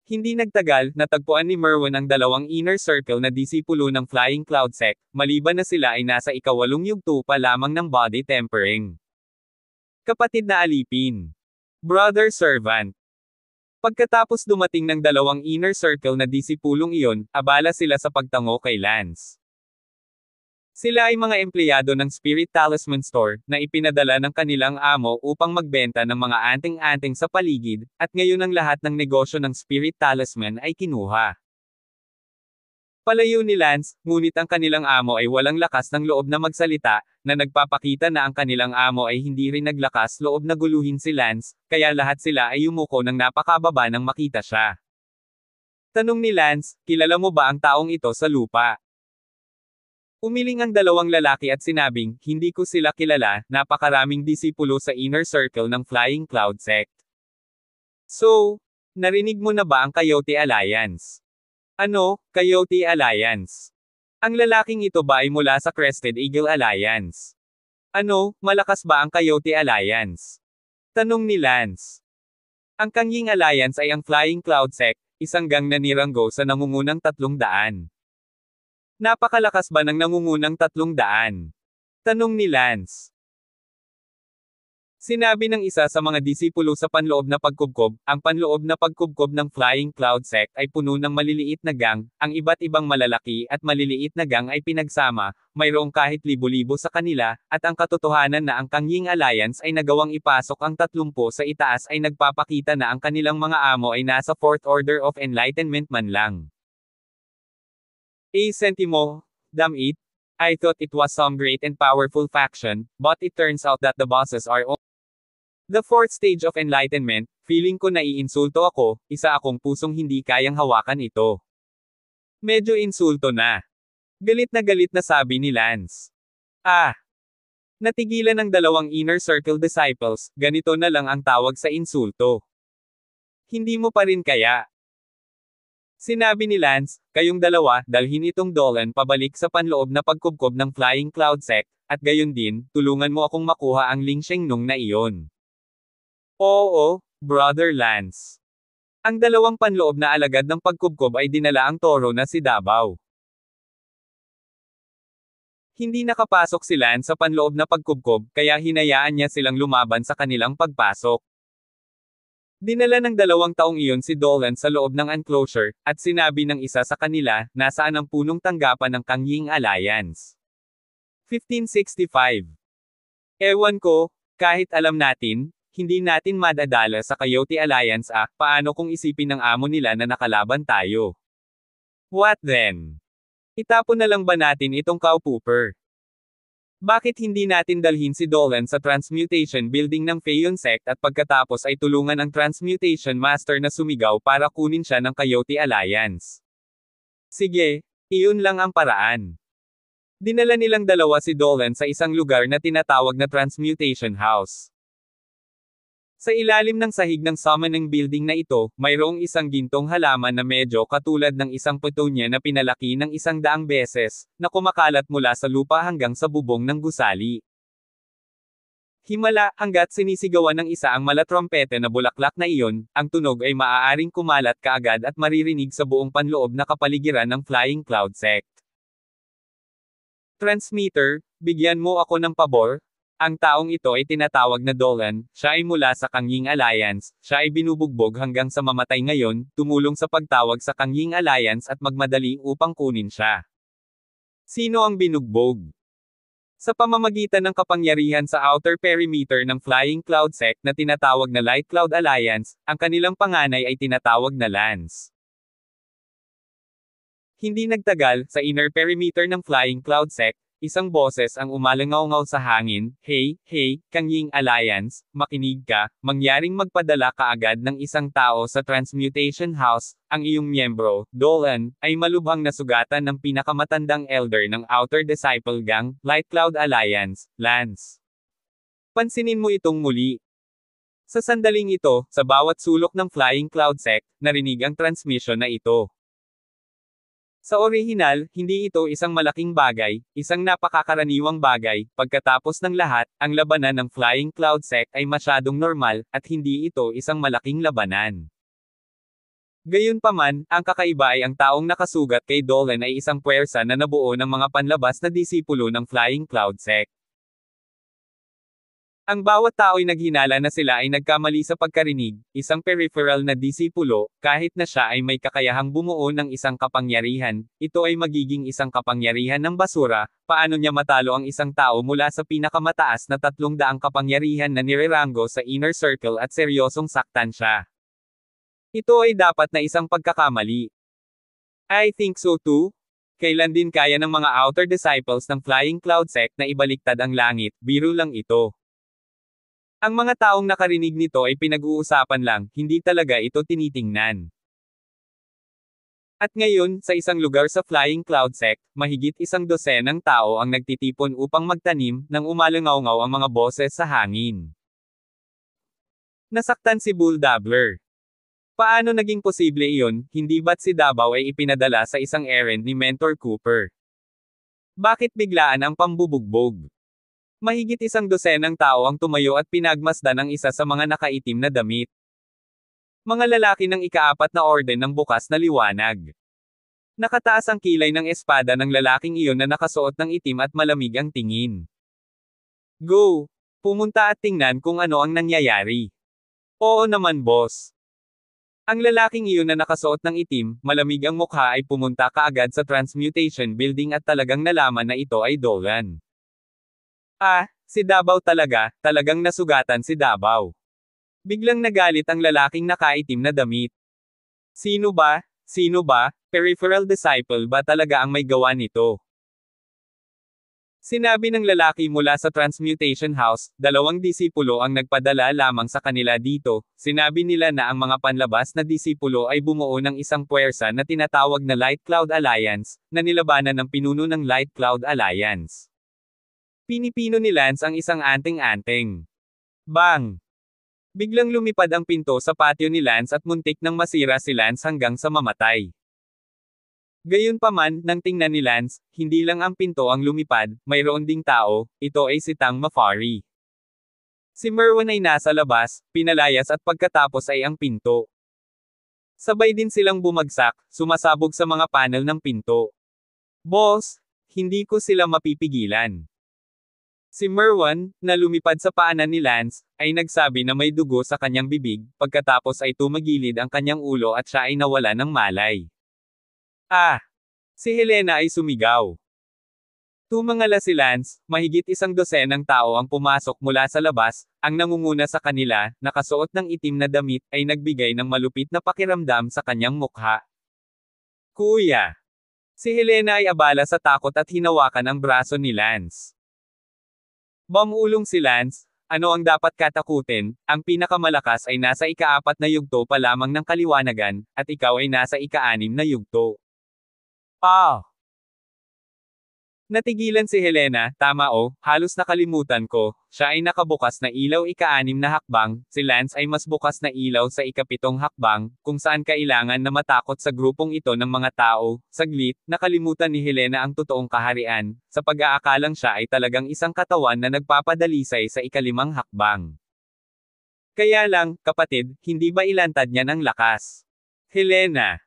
Hindi nagtagal, natagpuan ni Merwan ang 2 inner circle na disipulo ng Flying Cloud Sect, maliban na sila ay nasa ika-8 yugto pa lamang ng body tempering. Kapatid na alipin. Brother servant. Pagkatapos dumating ng 2 inner circle na disipulong iyon, abala sila sa pagtango kay Lance. Sila ay mga empleyado ng Spirit Talisman Store, na ipinadala ng kanilang amo upang magbenta ng mga anting-anting sa paligid, at ngayon ang lahat ng negosyo ng Spirit Talisman ay kinuha. Palayo ni Lance, ngunit ang kanilang amo ay walang lakas ng loob na magsalita, na nagpapakita na ang kanilang amo ay hindi rin naglakas loob na guluhin si Lance, kaya lahat sila ay yumuko ng napakababa nang makita siya. Tanong ni Lance, kilala mo ba ang taong ito sa lupa? Umiling ang dalawang lalaki at sinabing, hindi ko sila kilala, napakaraming disipulo sa inner circle ng Flying Cloud Sect. So, narinig mo na ba ang Coyote Alliance? Ano, Coyote Alliance? Ang lalaking ito ba ay mula sa Crested Eagle Alliance? Ano, malakas ba ang Coyote Alliance? Tanong ni Lance. Ang Kangying Alliance ay ang Flying Cloud Sect, isang gang na niranggo sa nangungunang 300. Napakalakas ba ng nangungunang 300? Tanong ni Lance. Sinabi ng isa sa mga disipulo sa panloob na pagkubkob, ang panloob na pagkubkob ng Flying Cloud Sect ay puno ng maliliit na gang, ang iba't ibang malalaki at maliliit na gang ay pinagsama, mayroong kahit libo-libo sa kanila, at ang katotohanan na ang Kangying Alliance ay nagawang ipasok ang 30 sa itaas ay nagpapakita na ang kanilang mga amo ay nasa Fourth Order of Enlightenment man lang. Sentimo, damn it. I thought it was some great and powerful faction, but it turns out that the bosses are the fourth stage of enlightenment. Feeling ko naiinsulto ako, isa akong pusong hindi kayang hawakan ito. Medyo insulto na. Galit na sabi ni Lance. Natigilan ng dalawang inner circle disciples, ganito na lang ang tawag sa insulto. Hindi mo pa rin kaya. Sinabi ni Lance, kayong dalawa, dalhin itong Dolan pabalik sa panloob na pagkubkob ng Flying Cloud Sect, at gayon din, tulungan mo akong makuha ang Ling Shengnong na iyon. Oo, Brother Lance. Ang dalawang panloob na alagad ng pagkubkob ay dinala ang toro na si Davao. Hindi nakapasok si Lance sa panloob na pagkubkob, kaya hinayaan niya silang lumaban sa kanilang pagpasok. Dinala ng 2 taong iyon si Dolan sa loob ng enclosure, at sinabi ng isa sa kanila, nasaan ang punong tanggapan ng Kangying Alliance. 1565. Ewan ko, kahit alam natin, hindi natin madadala sa Coyote Alliance paano kung isipin ng amo nila na nakalaban tayo? What then? Itapon na lang ba natin itong cowpooper? Bakit hindi natin dalhin si Dolan sa Transmutation Building ng Phaeon Sect at pagkatapos ay tulungan ang Transmutation Master na sumigaw para kunin siya ng Coyote Alliance? Sige, iyon lang ang paraan. Dinala nilang dalawa si Dolan sa isang lugar na tinatawag na Transmutation House. Sa ilalim ng sahig ng summoning building na ito, mayroong isang gintong halaman na medyo katulad ng isang petunya na pinalaki ng 100 beses, na kumakalat mula sa lupa hanggang sa bubong ng gusali. Himala, hanggat sinisigawan ng isa ang malatrompete na bulaklak na iyon, ang tunog ay maaaring kumalat kaagad at maririnig sa buong panloob na kapaligiran ng Flying Cloud Sect. Transmitter, bigyan mo ako ng pabor. Ang taong ito ay tinatawag na Dolan, siya ay mula sa Kangying Alliance, siya ay binubugbog hanggang sa mamatay ngayon, tumulong sa pagtawag sa Kangying Alliance at magmadali upang kunin siya. Sino ang binugbog? Sa pamamagitan ng kapangyarihan sa outer perimeter ng Flying Cloud Sect na tinatawag na Light Cloud Alliance, ang kanilang panganay ay tinatawag na Lance. Hindi nagtagal, sa inner perimeter ng Flying Cloud Sect, isang boses ang umalangaw-ngaw sa hangin, Hey, Kangying Alliance, makinig ka, mangyaring magpadala kaagad ng isang tao sa Transmutation House, ang iyong miyembro, Dolan, ay malubhang nasugatan ng pinakamatandang elder ng Outer Disciple Gang, Light Cloud Alliance, Lance. Pansinin mo itong muli. Sa sandaling ito, sa bawat sulok ng Flying Cloud Sect, narinig ang transmission na ito. Sa orihinal, hindi ito isang malaking bagay, isang napakakaraniwang bagay, pagkatapos ng lahat, ang labanan ng Flying Cloud Sect ay masyadong normal, at hindi ito isang malaking labanan. Gayunpaman, ang kakaiba ay ang taong nakasugat kay Dolan ay isang puwersa na nabuo ng mga panlabas na disipulo ng Flying Cloud Sect. Ang bawat tao'y naghinala na sila ay nagkamali sa pagkarinig, isang peripheral na disipulo, kahit na siya ay may kakayahang bumuo ng isang kapangyarihan, ito ay magiging isang kapangyarihan ng basura, paano niya matalo ang isang tao mula sa pinakamataas na 300 kapangyarihan na nireranggo sa inner circle at seryosong saktan siya. Ito ay dapat na isang pagkakamali. I think so too. Kailan din kaya ng mga outer disciples ng Flying Cloud Sect na ibaliktad ang langit, biro lang ito. Ang mga taong nakarinig nito ay pinag-uusapan lang, hindi talaga ito tinitingnan. At ngayon, sa isang lugar sa Flying Cloud Sect, mahigit 100 tao ang nagtitipon upang magtanim, nang umalangaw-ngaw ang mga boses sa hangin. Nasaktan si Bull Dabbler. Paano naging posible iyon, hindi ba't si Davao ay ipinadala sa isang errand ni Mentor Cooper? Bakit biglaan ang pambubugbog? Mahigit 100 tao ang tumayo at pinagmasdan ang isa sa mga nakaitim na damit. Mga lalaki ng ika-4 na orden ng bukas na liwanag. Nakataas ang kilay ng espada ng lalaking iyon na nakasuot ng itim at malamig ang tingin. Go! Pumunta at tingnan kung ano ang nangyayari. Oo naman boss. Ang lalaking iyon na nakasuot ng itim, malamig ang mukha ay pumunta kaagad sa Transmutation Building at talagang nalaman na ito ay Dolan. Ah, si Davao talagang nasugatan si Davao. Biglang nagalit ang lalaking nakaitim na damit. Sino ba? Peripheral disciple ba talaga ang may gawa nito? Sinabi ng lalaki mula sa Transmutation House, 2 disipulo ang nagpadala lamang sa kanila dito. Sinabi nila na ang mga panlabas na disipulo ay bumuo ng isang puwersa na tinatawag na Light Cloud Alliance, na nilabanan ng pinuno ng Light Cloud Alliance. Pinipino ni Lance ang isang anting-anting. Bang! Biglang lumipad ang pinto sa patio ni Lance at muntik nang masira si Lance hanggang sa mamatay. Gayunpaman, nang tingnan ni Lance, hindi lang ang pinto ang lumipad, mayroon ding tao, ito ay si Tang Mafari. Si Merwan ay nasa labas, pinalayas at pagkatapos ay ang pinto. Sabay din silang bumagsak, sumasabog sa mga panel ng pinto. Boss, hindi ko sila mapipigilan. Si Merwan, na lumipad sa paanan ni Lance, ay nagsabi na may dugo sa kanyang bibig, pagkatapos ay tumagilid ang kanyang ulo at siya ay nawala ng malay. Ah! Si Helena ay sumigaw. Tumangala si Lance, mahigit 100 tao ang pumasok mula sa labas, ang nangunguna sa kanila, nakasuot ng itim na damit, ay nagbigay ng malupit na pakiramdam sa kanyang mukha. Kuya! Si Helena ay abala sa takot at hinawakan ang braso ni Lance. Bamulong si Lance, ano ang dapat katakutin, ang pinakamalakas ay nasa ika-4 na yugto pa lamang ng kaliwanagan, at ikaw ay nasa ika-6 na yugto. Ah! Natigilan si Helena, tama o, halos nakalimutan ko, siya ay nakabukas na ilaw ika-6 na hakbang, si Lance ay mas bukas na ilaw sa ika-7 hakbang, kung saan kailangan na matakot sa grupong ito ng mga tao. Saglit, nakalimutan ni Helena ang totoong kaharian, sa pag-aakalang siya ay talagang isang katawan na nagpapadalisay sa ika-5 hakbang. Kaya lang, kapatid, hindi ba ilantad niya ng lakas? Helena!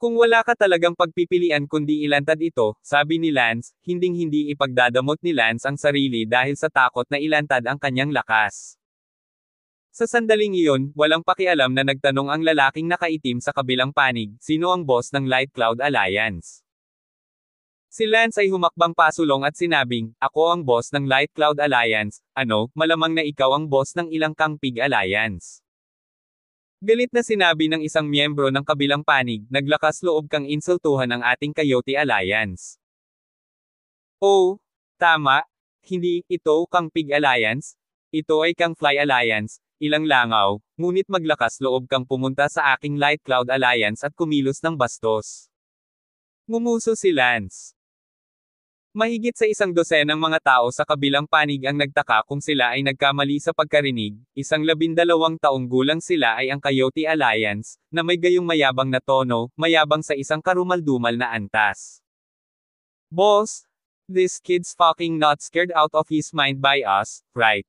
Kung wala ka talagang pagpipilian kundi ilantad ito, sabi ni Lance, hinding-hindi ipagdadamot ni Lance ang sarili dahil sa takot na ilantad ang kanyang lakas. Sa sandaling iyon, walang pakialam na nagtanong ang lalaking nakaitim sa kabilang panig, sino ang boss ng Light Cloud Alliance. Si Lance ay humakbang pasulong at sinabing, ako ang boss ng Light Cloud Alliance, ano, malamang na ikaw ang boss ng ilang Kangpig Alliance. Galit na sinabi ng isang miyembro ng kabilang panig, naglakas loob kang insultuhan ang ating Coyote Alliance. Oh, tama. Hindi, ito Kangpig Alliance. Ito ay Kangfly Alliance, ilang langaw, ngunit maglakas loob kang pumunta sa aking Light Cloud Alliance at kumilos ng bastos. Ngumuso si Lance. Mahigit sa 100 ng mga tao sa kabilang panig ang nagtaka kung sila ay nagkamali sa pagkarinig, 12 taong gulang sila ay ang Coyote Alliance, na may gayong mayabang na tono, mayabang sa isang karumaldumal na antas. Boss, this kid's fucking not scared out of his mind by us, right?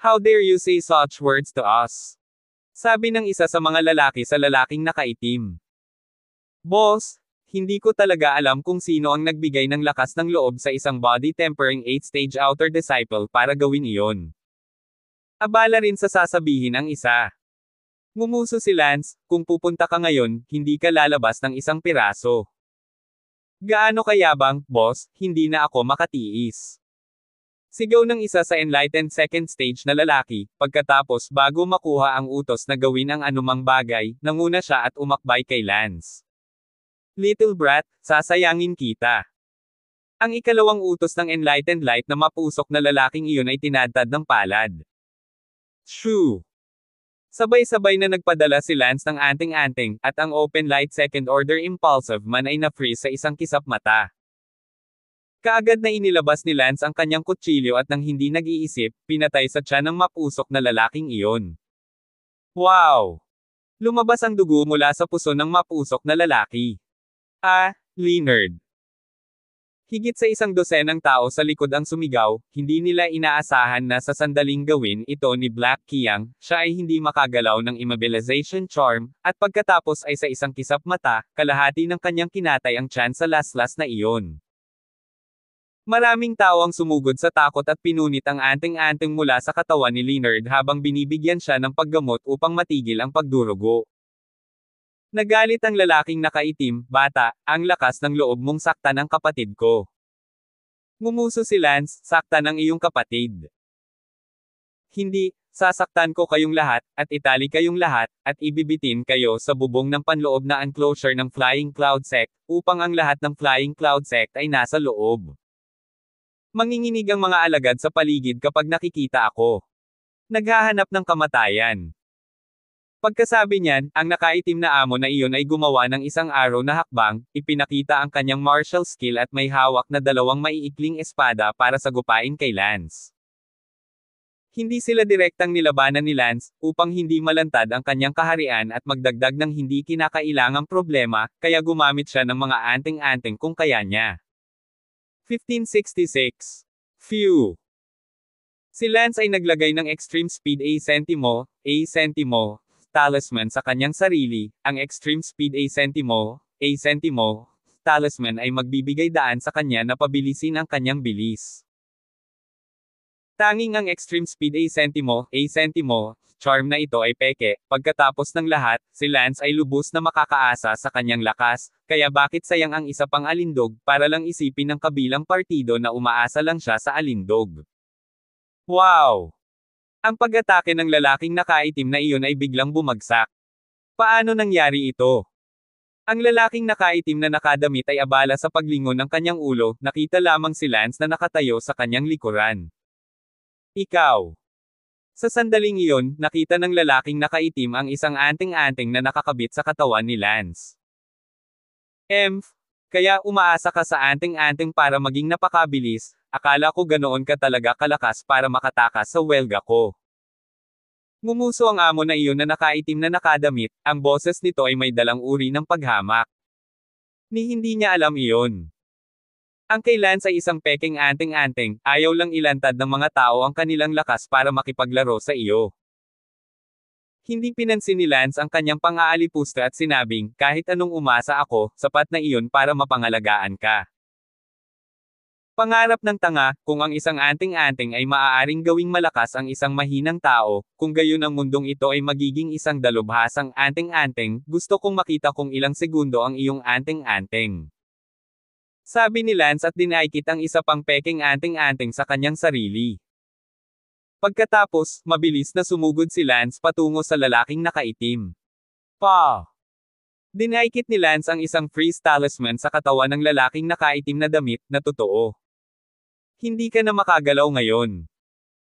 How dare you say such words to us? Sabi ng isa sa mga lalaki sa lalaking nakaitim. Boss, hindi ko talaga alam kung sino ang nagbigay ng lakas ng loob sa isang body-tempering 8-stage outer disciple para gawin iyon. Abala rin sa sasabihin ang isa. Ngumuso si Lance, kung pupunta ka ngayon, hindi ka lalabas ng isang piraso. Gaano kayabang, boss, hindi na ako makatiis. Sigaw ng isa sa enlightened second stage na lalaki, pagkatapos bago makuha ang utos na gawin ang anumang bagay, nanguna siya at umakbay kay Lance. Little brat, sasayangin kita. Ang ikalawang utos ng enlightened light na mapusok na lalaking iyon ay tinadtad ng palad. Shoo! Sabay-sabay na nagpadala si Lance ng anting-anting, at ang open light second order impulsive man ay na-freeze sa isang kisap mata. Kaagad na inilabas ni Lance ang kanyang kutsilyo at nang hindi nag-iisip, pinatay sa tiyan ng mapusok na lalaking iyon. Wow! Lumabas ang dugo mula sa puso ng mapusok na lalaki. Leonard. Higit sa 100 tao sa likod ang sumigaw, hindi nila inaasahan na sa sandaling gawin ito ni Black Qiang, siya ay hindi makagalaw ng immobilization charm, at pagkatapos ay sa isang kisap mata, kalahati ng kanyang kinatay ang tiyan sa laslas na iyon. Maraming tao ang sumugod sa takot at pinunit ang anting-anting mula sa katawan ni Leonard habang binibigyan siya ng paggamot upang matigil ang pagdurugo. Nagalit ang lalaking nakaitim, "Bata, ang lakas ng loob mong saktan ang kapatid ko." Ngumuso si Lance, "Saktan ang iyong kapatid. Hindi, sasaktan ko kayong lahat, at itali kayong lahat, at ibibitin kayo sa bubong ng panloob na enclosure ng Flying Cloud Sect, upang ang lahat ng Flying Cloud Sect ay nasa loob." Manginginig ang mga alagad sa paligid kapag nakikita ako. Naghahanap ng kamatayan. Pagkasabi niyan, ang nakaitim na amo na iyon ay gumawa ng isang araw na hakbang, ipinakita ang kanyang martial skill at may hawak na 2 maiikling espada para sagupain kay Lance. Hindi sila direktang nilabanan ni Lance, upang hindi malantad ang kanyang kaharian at magdagdag ng hindi kinakailangang problema, kaya gumamit siya ng mga anting-anting kung kaya niya. 1566. Phew! Si Lance ay naglagay ng Extreme Speed A Centimo, talisman sa kanyang sarili. Ang Extreme Speed A Centimo, talisman ay magbibigay daan sa kanya na pabilisin ang kanyang bilis. Tanging ang Extreme Speed A Centimo, charm na ito ay peke. Pagkatapos ng lahat, si Lance ay lubos na makakaasa sa kanyang lakas, kaya bakit sayang ang isa pang alindog, para lang isipin ng kabilang partido na umaasa lang siya sa alindog. Wow! Ang pag-atake ng lalaking nakaitim na iyon ay biglang bumagsak. Paano nangyari ito? Ang lalaking nakaitim na nakadamit ay abala sa paglingon ng kanyang ulo, nakita lamang si Lance na nakatayo sa kanyang likuran. Ikaw. Sa sandaling iyon, nakita ng lalaking nakaitim ang isang anting-anting na nakakabit sa katawan ni Lance. Kaya umaasa ka sa anting-anting para maging napakabilis, akala ko ganoon ka talaga kalakas para makatakas sa welga ko. Ngumuso ang amo na iyon na nakaitim na nakadamit, ang boses nito ay may dalang uri ng paghamak. Ni hindi niya alam iyon. Ang kay Lance ay isang peking anting-anting, ayaw lang ilantad ng mga tao ang kanilang lakas para makipaglaro sa iyo. Hindi pinansin ni Lance ang kanyang pang-aalipusta at sinabing, "Kahit anong umasa ako, sapat na iyon para mapangalagaan ka." Pangarap ng tanga, kung ang isang anting-anting ay maaaring gawing malakas ang isang mahinang tao, kung gayon ang mundong ito ay magiging isang dalubhasang anting-anting, gusto kong makita kung ilang segundo ang iyong anting-anting. Sabi ni Lance at dinaikit ang isa pang peking anting-anting sa kanyang sarili. Pagkatapos, mabilis na sumugod si Lance patungo sa lalaking nakaitim. Dinaikit ni Lance ang isang freeze talisman sa katawan ng lalaking nakaitim na damit, na totoo. Hindi ka na makagalaw ngayon.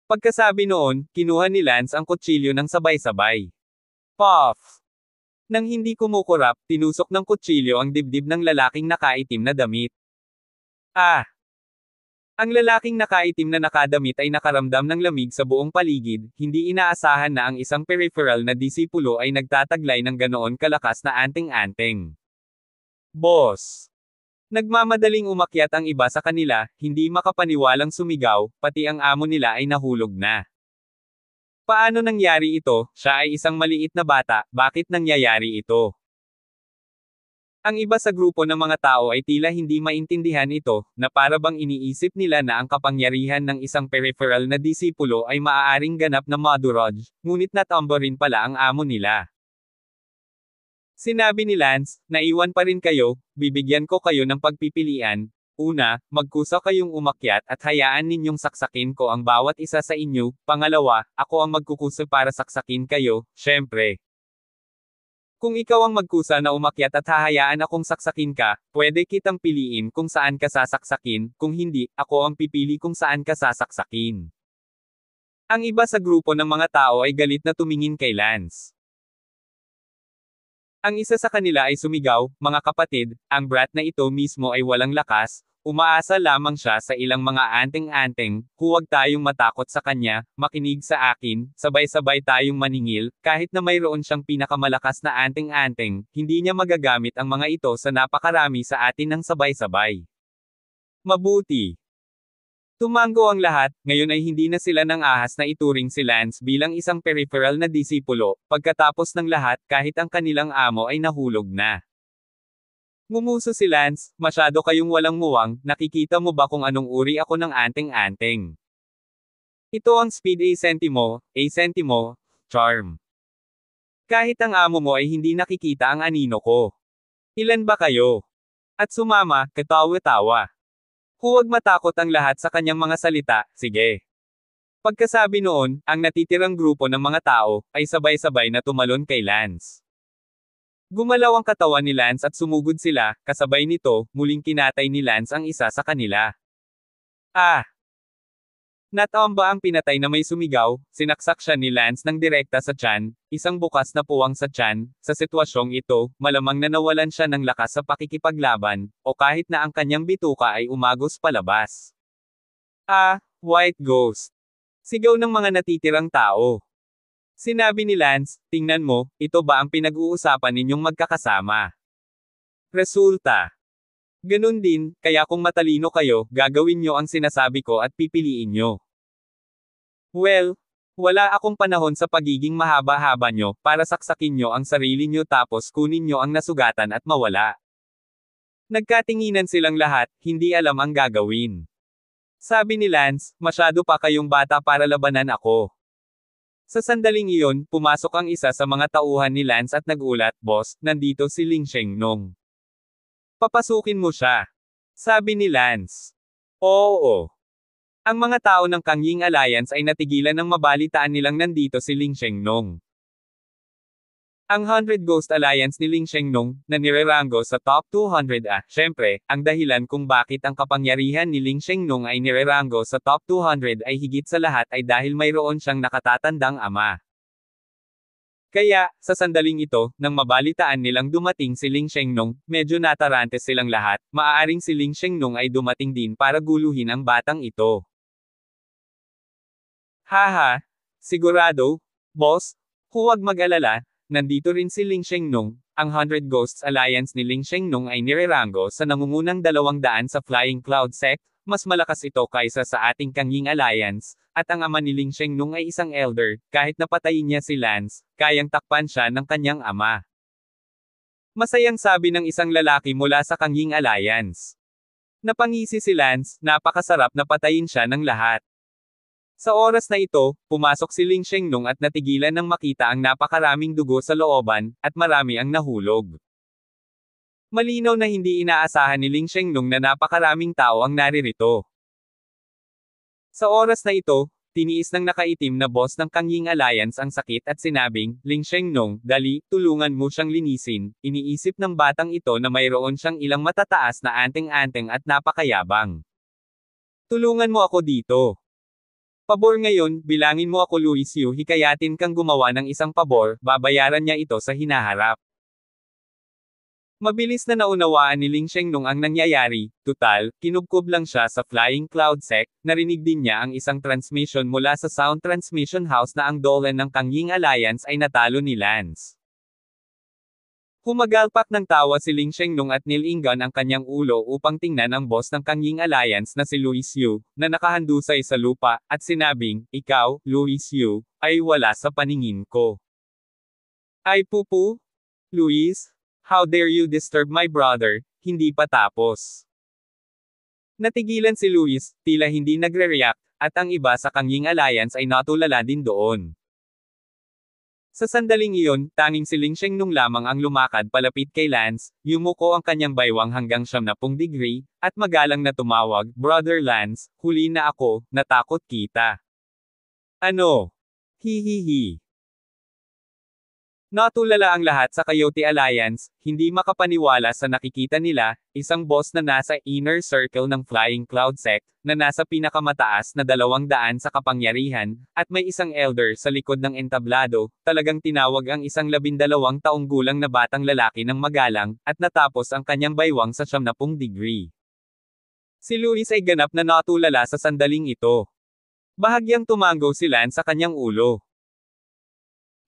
Pagkasabi noon, kinuha ni Lance ang kutsilyo ng sabay-sabay. Nang hindi kumukurap, tinusok ng kutsilyo ang dibdib ng lalaking nakaitim na damit. Ang lalaking nakaitim na nakadamit ay nakaramdam ng lamig sa buong paligid, hindi inaasahan na ang isang peripheral na disipulo ay nagtataglay ng ganoon kalakas na anting-anting. Boss! Nagmamadaling umakyat ang iba sa kanila, hindi makapaniwalang sumigaw, pati ang amo nila ay nahulog na. Paano nangyari ito? Siya ay isang maliit na bata, bakit nangyayari ito? Ang iba sa grupo ng mga tao ay tila hindi maintindihan ito, na para bang iniisip nila na ang kapangyarihan ng isang peripheral na disipulo ay maaaring ganap na madurage, ngunit natambo rin pala ang amo nila. Sinabi ni Lance, "Naiwan pa rin kayo, bibigyan ko kayo ng pagpipilian. Una, magkusa kayong umakyat at hayaan ninyong saksakin ko ang bawat isa sa inyo. Pangalawa, ako ang magkukusa para saksakin kayo, syempre. Kung ikaw ang magkusa na umakyat at hahayaan akong saksakin ka, pwede kitang piliin kung saan ka sasaksakin, kung hindi, ako ang pipili kung saan ka sasaksakin." Ang iba sa grupo ng mga tao ay galit na tumingin kay Lance. Ang isa sa kanila ay sumigaw, "Mga kapatid, ang brat na ito mismo ay walang lakas, umaasa lamang siya sa ilang mga anteng-anteng, huwag tayong matakot sa kanya, makinig sa akin, sabay-sabay tayong maningil, kahit na mayroon siyang pinakamalakas na anteng-anteng, hindi niya magagamit ang mga ito sa napakarami sa atin ng sabay-sabay. Mabuti. Tumango ang lahat, ngayon ay hindi na sila nang ahas na ituring si Lance bilang isang peripheral na disipulo, pagkatapos ng lahat kahit ang kanilang amo ay nahulog na. Ngumuso si Lance, "Masyado kayong walang muwang, nakikita mo ba kung anong uri ako ng anteng-anteng? Ito ang speed A sentimo, charm. Kahit ang amo mo ay hindi nakikita ang anino ko. Ilan ba kayo?" At sumama, katawa-tawa. Huwag matakot ang lahat sa kanyang mga salita, sige. Pagkasabi noon, ang natitirang grupo ng mga tao, ay sabay-sabay na tumalon kay Lance. Gumalaw ang katawan ni Lance at sumugod sila, kasabay nito, muling kinatay ni Lance ang isa sa kanila. Ah! Natomba ang pinatay na may sumigaw, sinaksak siya ni Lance ng direkta sa tiyan, isang bukas na puwang sa tiyan, sa sitwasyong ito, malamang na nawalan siya ng lakas sa pakikipaglaban, o kahit na ang kanyang bituka ay umagos palabas. Ah, white ghost. Sigaw ng mga natitirang tao. Sinabi ni Lance, "Tingnan mo, ito ba ang pinag-uusapan ninyong magkakasama?" Resulta. Ganun din, kaya kung matalino kayo, gagawin nyo ang sinasabi ko at pipiliin nyo. Well, wala akong panahon sa pagiging mahaba-haba nyo, para saksakin nyo ang sarili nyo tapos kunin nyo ang nasugatan at mawala. Nagkatinginan silang lahat, hindi alam ang gagawin. Sabi ni Lance, "Masyado pa kayong bata para labanan ako." Sa sandaling iyon, pumasok ang isa sa mga tauhan ni Lance at nagulat, "Boss, nandito si Ling Shengnong. Papasukin mo siya." Sabi ni Lance. Oo. Ang mga tao ng Kangying Alliance ay natigilan nang mabalitaan nilang nandito si Ling Shengnong. Ang 100 Ghost Alliance ni Ling Shengnong, na nireranggo sa top 200 syempre, ang dahilan kung bakit ang kapangyarihan ni Ling Shengnong ay nireranggo sa top 200 ay higit sa lahat ay dahil mayroon siyang nakatatandang ama. Kaya, sa sandaling ito, nang mabalitaan nilang dumating si Ling Shengnong, medyo natarante silang lahat, maaaring si Ling Shengnong ay dumating din para guluhin ang batang ito. Haha, sigurado, boss, huwag mag-alala, nandito rin si Ling Shengnong, ang 100 Ghosts Alliance ni Ling Shengnong ay nireranggo sa nangungunang 200 sa Flying Cloud Sect, mas malakas ito kaysa sa ating Kangying Alliance, at ang ama ni Ling Shengnong ay isang elder, kahit napatayin niya si Lance, kayang takpan siya ng kanyang ama. Masayang sabi ng isang lalaki mula sa Kangying Alliance. Napangisi si Lance, napakasarap na patayin siya ng lahat. Sa oras na ito, pumasok si Ling Shengnong at natigilan nang makita ang napakaraming dugo sa looban, at marami ang nahulog. Malinaw na hindi inaasahan ni Ling Shengnong na napakaraming tao ang naririto. Sa oras na ito, tiniis ng nakaitim na boss ng Kangying Alliance ang sakit at sinabing, "Ling Shengnong, dali, tulungan mo siyang linisin." Iniisip ng batang ito na mayroon siyang ilang matataas na anteng-anteng at napakayabang. "Tulungan mo ako dito. Pabor ngayon, bilangin mo ako Louis Yu, hikayatin kang gumawa ng isang pabor, babayaran niya ito sa hinaharap." Mabilis na naunawaan ni Ling Shengnong ang nangyayari, tutal, kinubkob lang siya sa Flying Cloud Sect, narinig din niya ang isang transmission mula sa Sound Transmission House na ang Dolan ng Kangying Alliance ay natalo ni Lance. Humagalpak ng tawa si Ling Shengnong at nilingan ang kanyang ulo upang tingnan ang boss ng Kangying Alliance na si Louis Yu, na nakahandusay sa lupa, at sinabing, "Ikaw, Louis Yu, ay wala sa paningin ko." Ay pupu? Louis? How dare you disturb my brother, hindi pa tapos. Natigilan si Louis, tila hindi nagre-react, at ang iba sa Kangying Alliance ay natulala din doon. Sa sandaling iyon, tanging si Ling Shengnong lamang ang lumakad palapit kay Lance, yumuko ang kanyang baywang hanggang 70 degree, at magalang na tumawag, "Brother Lance, huli na ako, natakot kita." Ano? Hihihi. Natulala ang lahat sa Coyote Alliance, hindi makapaniwala sa nakikita nila, isang boss na nasa inner circle ng Flying Cloud Sect, na nasa pinakamataas na 200 sa kapangyarihan, at may isang elder sa likod ng entablado, talagang tinawag ang isang 12 taong gulang na batang lalaki ng magalang, at natapos ang kanyang baywang sa 70 degree. Si Luis ay ganap na natulala sa sandaling ito. Bahagyang tumango si Lance sa kanyang ulo.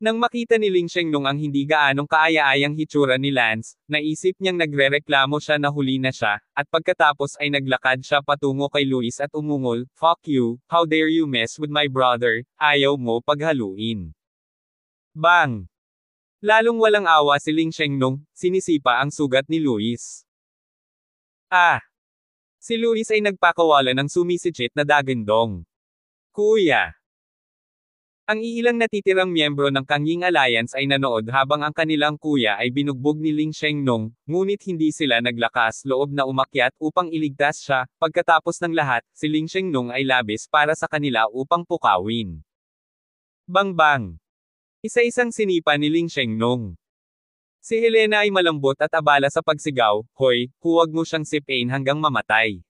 Nang makita ni Ling Shengnong ang hindi gaanong kaaya-ayang hitsura ni Lance, naisip niyang nagrereklamo siya na huli na siya, at pagkatapos ay naglakad siya patungo kay Luis at umungol, "Fuck you, how dare you mess with my brother, ayaw mo paghaluin." Bang! Lalong walang awa si Ling Shengnong, sinisipa ang sugat ni Luis. Ah! Si Luis ay nagpakawala ng sumisikip na dagandong. Kuya! Ang iilang natitirang miyembro ng Kangying Alliance ay nanood habang ang kanilang kuya ay binugbog ni Ling Shengnong, ngunit hindi sila naglakas loob na umakyat upang iligtas siya. Pagkatapos ng lahat, si Ling Shengnong ay labis para sa kanila upang pukawin. Bang-bang! Isa-isang sinipa ni Ling Shengnong. Si Helena ay malambot at abala sa pagsigaw, "Hoy, huwag mo siyang sipain hanggang mamatay."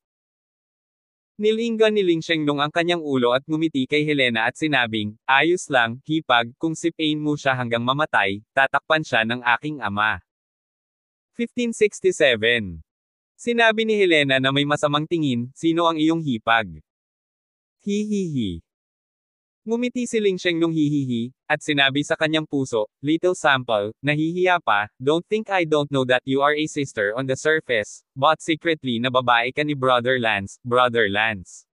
Nilinggan ni Ling Shengnong ang kanyang ulo at ngumiti kay Helena at sinabing, "Ayos lang, hipag, kung sipain mo siya hanggang mamatay, tatakpan siya ng aking ama." 1567. Sinabi ni Helena na may masamang tingin, "Sino ang iyong hipag?" Hihihi. Ngumiti si Ling Shengnong hihihi, at sinabi sa kanyang puso, "Little sample, nahihiya pa, don't think I don't know that you are a sister on the surface, but secretly na babae ka ni Brother Lance, Brother Lance.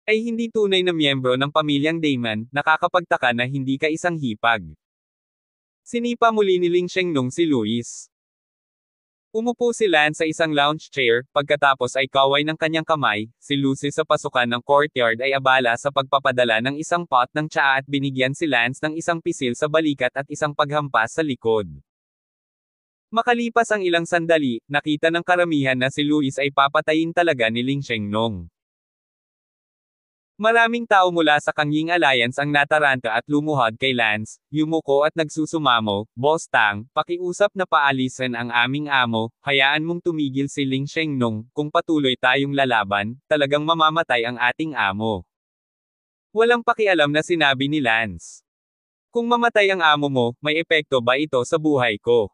Ay hindi tunay na miyembro ng pamilyang Damon, nakakapagtaka na hindi ka isang hipag." Sinipa muli ni Ling Shengnong si Luis. Umupo si Lance sa isang lounge chair, pagkatapos ay kaway ng kanyang kamay, si Lucy sa pasukan ng courtyard ay abala sa pagpapadala ng isang pot ng tsaa at binigyan si Lance ng isang pisil sa balikat at isang paghampas sa likod. Makalipas ang ilang sandali, nakita ng karamihan na si Luis ay papatayin talaga ni Ling Shengnong. Maraming tao mula sa Kangying Alliance ang nataranta at lumuhod kay Lance, yumuko at nagsusumamo, "Boss Tang, pakiusap na paalisin ang aming amo, hayaan mong tumigil si Ling Shengnong, kung patuloy tayong lalaban, talagang mamamatay ang ating amo." Walang pakialam na sinabi ni Lance. "Kung mamatay ang amo mo, may epekto ba ito sa buhay ko?"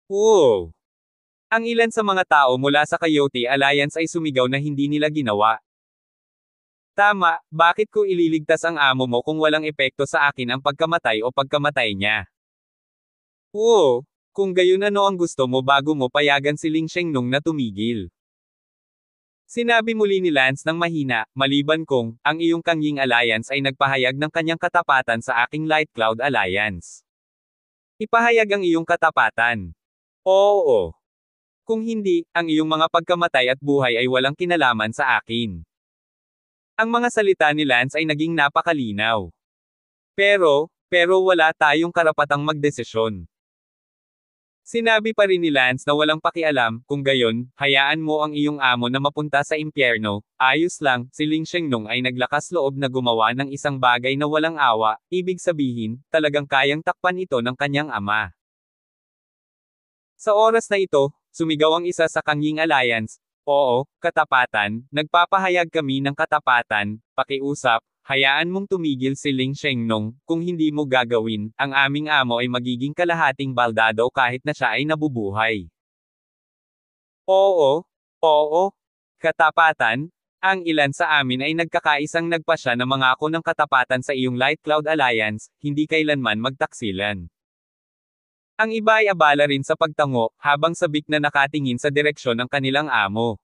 Wow! Ang ilan sa mga tao mula sa Coyote Alliance ay sumigaw na hindi nila ginawa. Tama, bakit ko ililigtas ang amo mo kung walang epekto sa akin ang pagkamatay o pagkamatay niya? Oo, kung gayon ano ang gusto mo bago mo payagan si Ling Shengnong na tumigil? Sinabi muli ni Lance ng mahina, "Maliban kung, ang iyong Kangying Alliance ay nagpahayag ng kanyang katapatan sa aking Light Cloud Alliance. Ipahayag ang iyong katapatan." Oo. Kung hindi, ang iyong mga pagkamatay at buhay ay walang kinalaman sa akin. Ang mga salita ni Lance ay naging napakalinaw. Pero wala tayong karapatang magdesisyon. Sinabi pa rin ni Lance na walang pakialam, "Kung gayon, hayaan mo ang iyong amo na mapunta sa impyerno." Ayos lang, si Ling Shengnong ay naglakas loob na gumawa ng isang bagay na walang awa, ibig sabihin, talagang kayang takpan ito ng kanyang ama. Sa oras na ito, sumigaw ang isa sa Kangying Alliance, "Oo, katapatan, nagpapahayag kami ng katapatan, pakiusap, hayaan mong tumigil si Ling Shengnong, kung hindi mo gagawin, ang aming amo ay magiging kalahating baldado kahit na siya ay nabubuhay." Oo, katapatan, ang ilan sa amin ay nagkakaisang nagpasya na mangako ng katapatan sa iyong Light Cloud Alliance, hindi kailanman magtaksilan. Ang iba ay abala rin sa pagtango, habang sabik na nakatingin sa direksyon ng kanilang amo.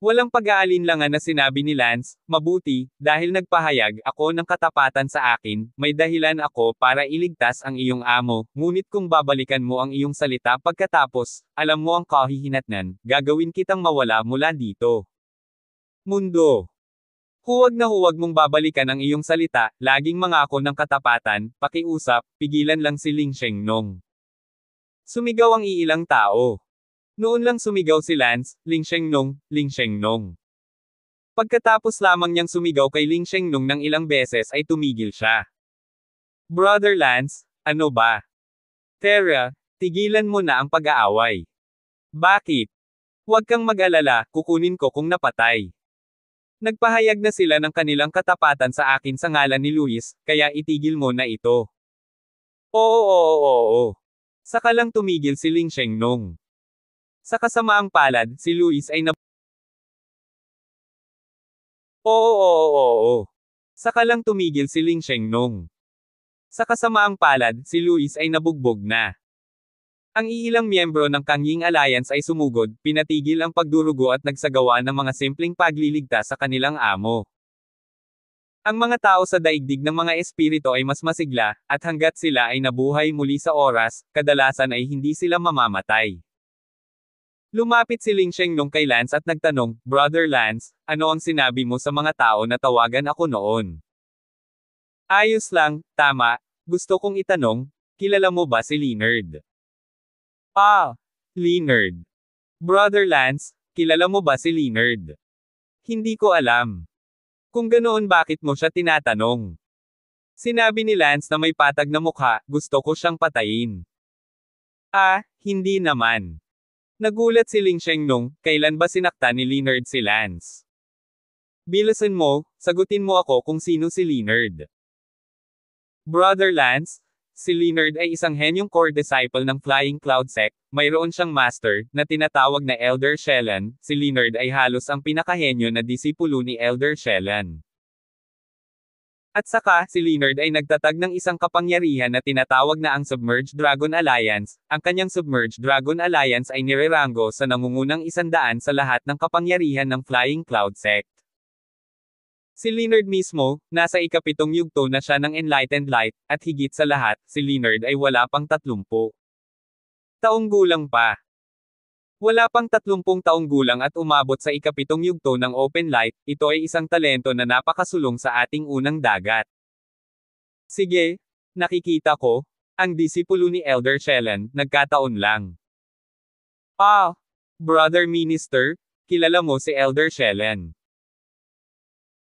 Walang pag-aalinlangan na sinabi ni Lance, "Mabuti, dahil nagpahayag ako ng katapatan sa akin, may dahilan ako para iligtas ang iyong amo, ngunit kung babalikan mo ang iyong salita pagkatapos, alam mo ang kahihinatnan, gagawin kitang mawala mula dito. Mundo. Huwag na huwag mong babalikan ang iyong salita, laging mangako ng katapatan, pakiusap, pigilan lang si Ling Shengnong." Sumigaw ang iilang tao. Noon lang sumigaw si Lance, "Ling Shengnong, Ling Shengnong." Pagkatapos lamang niyang sumigaw kay Ling Shengnong ng ilang beses ay tumigil siya. Brother Lance, ano ba? Tara, tigilan mo na ang pag-aaway. Bakit? Huwag kang mag-alala, kukunin ko kung napatay. Nagpahayag na sila ng kanilang katapatan sa akin sa ngalan ni Luis, kaya itigil mo na ito. Oo. Saka lang tumigil si Ling Shengnong. Sa kasamaang palad, si Luis ay na... Oo. Saka lang tumigil si Ling Shengnong. Sa kasamaang palad, si Luis ay nabugbog na. Ang iilang miyembro ng Kangying Alliance ay sumugod, pinatigil ang pagdurugo at nagsagawa ng mga simpleng pagliligtas sa kanilang amo. Ang mga tao sa daigdig ng mga espiritu ay mas masigla, at hanggat sila ay nabuhay muli sa oras, kadalasan ay hindi sila mamamatay. Lumapit si Ling Shengnong kay Lance at nagtanong, Brother Lance, ano ang sinabi mo sa mga tao na tawagan ako noon? Ayos lang, tama, gusto kong itanong, kilala mo ba si Leonard? Leonard. Brother Lance, kilala mo ba si Leonard? Hindi ko alam. Kung ganoon bakit mo siya tinatanong? Sinabi ni Lance na may patag na mukha, gusto ko siyang patayin. Hindi naman. Nagulat si Ling Shengnong, kailan ba sinaktan ni Leonard si Lance? Bilisan mo, sagutin mo ako kung sino si Leonard. Brother Lance, si Leonard ay isang henyong core disciple ng Flying Cloud Sect, mayroon siyang master, na tinatawag na Elder Shellan, si Leonard ay halos ang pinakahenyo na disipulo ni Elder Shellan. At saka, si Leonard ay nagtatag ng isang kapangyarihan na tinatawag na ang Submerged Dragon Alliance, ang kanyang Submerged Dragon Alliance ay nireranggo sa nangungunang 100 sa lahat ng kapangyarihan ng Flying Cloud Sect. Si Leonard mismo, nasa ikapitong yugto na siya ng Enlightened Light, at higit sa lahat, si Leonard ay wala pang 30 taong gulang pa. Wala pang 30 taong gulang at umabot sa ikapitong yugto ng Open Light, ito ay isang talento na napakasulong sa ating unang dagat. Sige, nakikita ko, ang disipulo ni Elder Shellan, nagkataon lang. Brother Minister, kilala mo si Elder Shellan.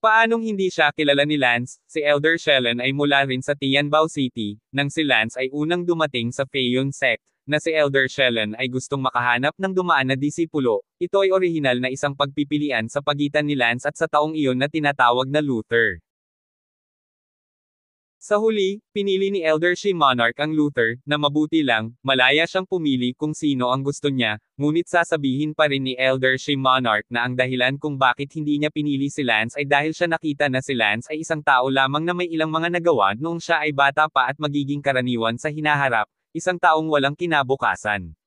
Paanong hindi siya kilala ni Lance? Si Elder Shellan ay mula rin sa Tianbao City, nang si Lance ay unang dumating sa Feiyun Sect, na si Elder Shellan ay gustong makahanap ng dumaan na disipulo. Ito ay orihinal na isang pagpipilian sa pagitan ni Lance at sa taong iyon na tinatawag na Luther. Sa huli, pinili ni Elder Shi Monarch ang Luther, na mabuti lang, malaya siyang pumili kung sino ang gusto niya, ngunit sasabihin pa rin ni Elder Shi Monarch na ang dahilan kung bakit hindi niya pinili si Lance ay dahil siya nakita na si Lance ay isang tao lamang na may ilang mga nagawa noong siya ay bata pa at magiging karaniwan sa hinaharap, isang taong walang kinabukasan.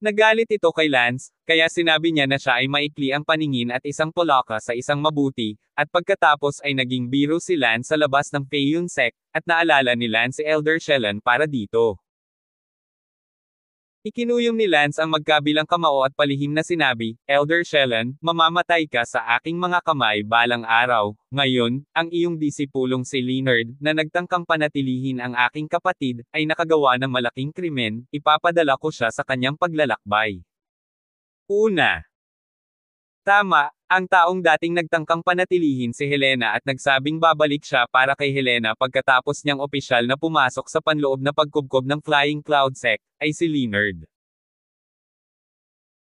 Nagalit ito kay Lance, kaya sinabi niya na siya ay maikli ang paningin at isang polaka sa isang mabuti, at pagkatapos ay naging biro si Lance sa labas ng Feiyun Sect, at naalala ni Lance si Elder Shellan para dito. Ikinuyom ni Lance ang magkabilang kamao at palihim na sinabi, Elder Shellan, mamamatay ka sa aking mga kamay balang araw. Ngayon, ang iyong disipulong si Leonard, na nagtangkang panatilihin ang aking kapatid, ay nakagawa ng malaking krimen, ipapadala ko siya sa kanyang paglalakbay. Una. Tama, ang taong dating nagtangkang panatilihin si Helena at nagsabing babalik siya para kay Helena pagkatapos niyang opisyal na pumasok sa panloob na pagkubkob ng Flying Cloud Sect, ay si Leonard.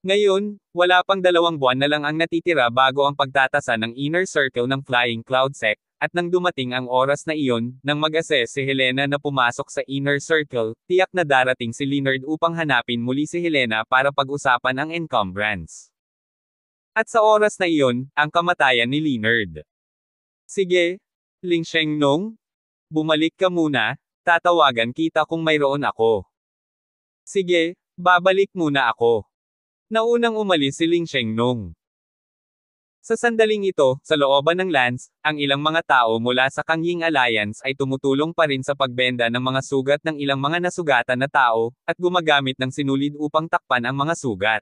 Ngayon, wala pang 2 buwan na lang ang natitira bago ang pagtatasa ng Inner Circle ng Flying Cloud Sect, at nang dumating ang oras na iyon, nang mag-assess si Helena na pumasok sa Inner Circle, tiyak na darating si Leonard upang hanapin muli si Helena para pag-usapan ang encumbrance. At sa oras na iyon, ang kamatayan ni Leonard. Sige, Ling Shengnong, bumalik ka muna, tatawagan kita kung mayroon ako. Sige, babalik muna ako. Naunang umalis si Ling Shengnong. Sa sandaling ito, sa looban ng Lance, ang ilang mga tao mula sa Kangying Alliance ay tumutulong pa rin sa pagbenta ng mga sugat ng ilang mga nasugatan na tao, at gumagamit ng sinulid upang takpan ang mga sugat.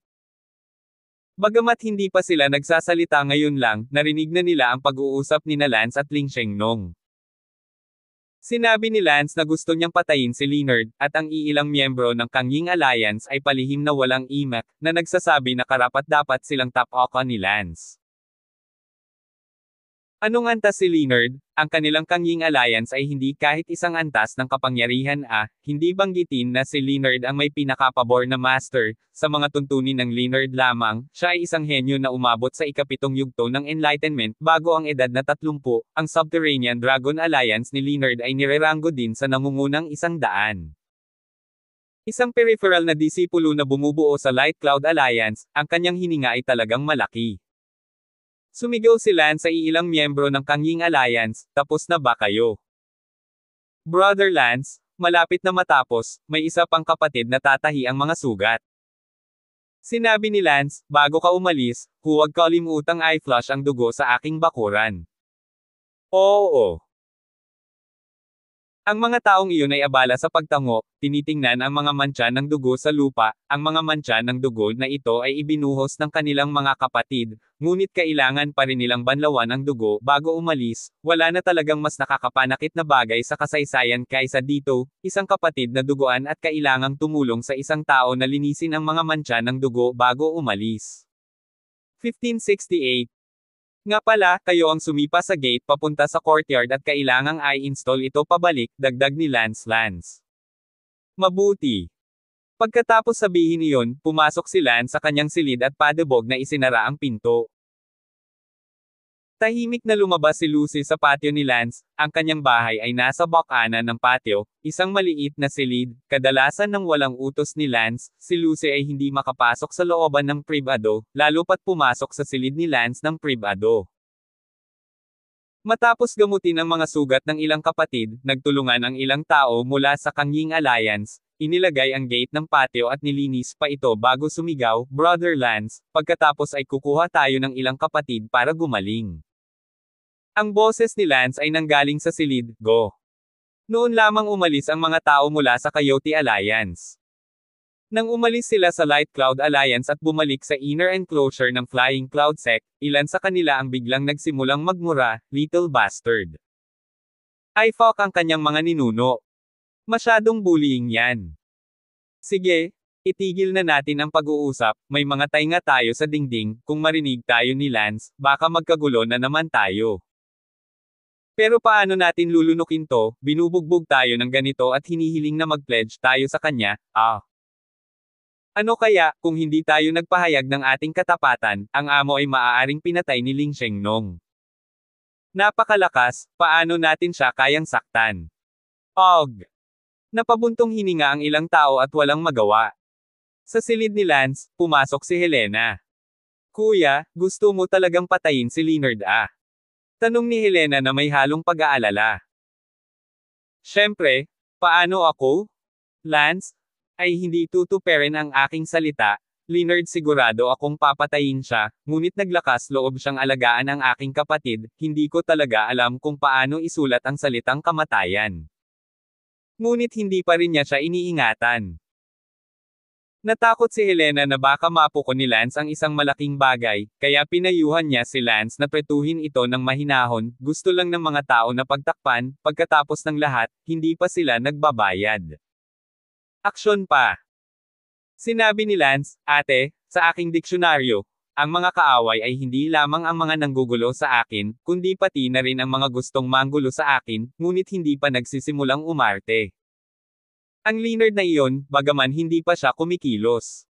Bagamat hindi pa sila nagsasalita ngayon lang, narinig na nila ang pag-uusap ni Lance at Ling Shengnong. Sinabi ni Lance na gusto niyang patayin si Leonard, at ang iilang miyembro ng Kangying Alliance ay palihim na walang imak, na nagsasabi na karapat-dapat silang tapakan ni Lance. Anong antas si Leonard? Ang kanilang Kanging Alliance ay hindi kahit isang antas ng kapangyarihan hindi banggitin na si Leonard ang may pinakapabor na master, sa mga tuntunin ng Leonard lamang, siya ay isang henyo na umabot sa ikapitong yugto ng Enlightenment bago ang edad na 30, ang Subterranean Dragon Alliance ni Leonard ay nireranggo din sa nangungunang 100. Isang peripheral na disipulo na bumubuo sa Light Cloud Alliance, ang kanyang hininga ay talagang malaki. Sumigaw si Lance sa ilang miyembro ng Kanging Alliance, tapos na ba kayo? Brother Lance, malapit na matapos, may isa pang kapatid na tatahi ang mga sugat. Sinabi ni Lance, bago ka umalis, huwag kalimutang i-flush ang dugo sa aking bakuran. Oo. Ang mga taong iyon ay abala sa pagtango, tinitingnan ang mga mantsa ng dugo sa lupa, ang mga mantsa ng dugo na ito ay ibinuhos ng kanilang mga kapatid, ngunit kailangan pa rin nilang banlawan ang dugo bago umalis, wala na talagang mas nakakapanakit na bagay sa kasaysayan kaysa dito, isang kapatid na duguan at kailangang tumulong sa isang tao na linisin ang mga mantsa ng dugo bago umalis. 1568 Nga pala, kayo ang sumipa sa gate papunta sa courtyard at kailangang i-install ito pabalik, dagdag ni Lance. Mabuti. Pagkatapos sabihin iyon, pumasok si Lance sa kanyang silid at padebog na isinara ang pinto. Tahimik na lumabas si Lucy sa patio ni Lance, ang kanyang bahay ay nasa bakanan ng patio, isang maliit na silid, kadalasan ng walang utos ni Lance, si Lucy ay hindi makapasok sa looban ng pribado, lalo pat pumasok sa silid ni Lance ng pribado. Matapos gamutin ang mga sugat ng ilang kapatid, nagtulungan ang ilang tao mula sa Kanging Alliance, inilagay ang gate ng patio at nilinis pa ito bago sumigaw, Brother Lance, pagkatapos ay kukuha tayo ng ilang kapatid para gumaling. Ang boses ni Lance ay nanggaling sa silid, go. Noon lamang umalis ang mga tao mula sa Coyote Alliance. Nang umalis sila sa Light Cloud Alliance at bumalik sa inner enclosure ng Flying Cloud Sect, ilan sa kanila ang biglang nagsimulang magmura, little bastard. Ay fuck ang kanyang mga ninuno. Masyadong bullying yan. Sige, itigil na natin ang pag-uusap, may mga tainga tayo sa dingding, kung marinig tayo ni Lance, baka magkagulo na naman tayo. Pero paano natin lulunukin to, binubugbog tayo ng ganito at hinihiling na mag-pledge tayo sa kanya, Ano kaya, kung hindi tayo nagpahayag ng ating katapatan, ang amo ay maaaring pinatay ni Ling Shengnong. Napakalakas, paano natin siya kayang saktan? Napabuntong hininga ang ilang tao at walang magawa. Sa silid ni Lance, pumasok si Helena. Kuya, gusto mo talagang patayin si Leonard Tanong ni Helena na may halong pag-aalala. Siyempre, paano ako? Lance, ay hindi tutuperin ang aking salita, Leonard sigurado akong papatayin siya, ngunit naglakas loob siyang alagaan ang aking kapatid, hindi ko talaga alam kung paano isulat ang salitang kamatayan. Ngunit hindi pa rin niya siya iniingatan. Natakot si Helena na baka mapuko ni Lance ang isang malaking bagay, kaya pinayuhan niya si Lance na pretuhin ito ng mahinahon, gusto lang ng mga tao na pagtakpan, pagkatapos ng lahat, hindi pa sila nagbabayad. Aksyon pa. Sinabi ni Lance, ate, sa aking diksyonaryo, ang mga kaaway ay hindi lamang ang mga nanggugulo sa akin, kundi pati na rin ang mga gustong manggulo sa akin, ngunit hindi pa nagsisimulang umarte. Ang Leonard na iyon, bagaman hindi pa siya kumikilos.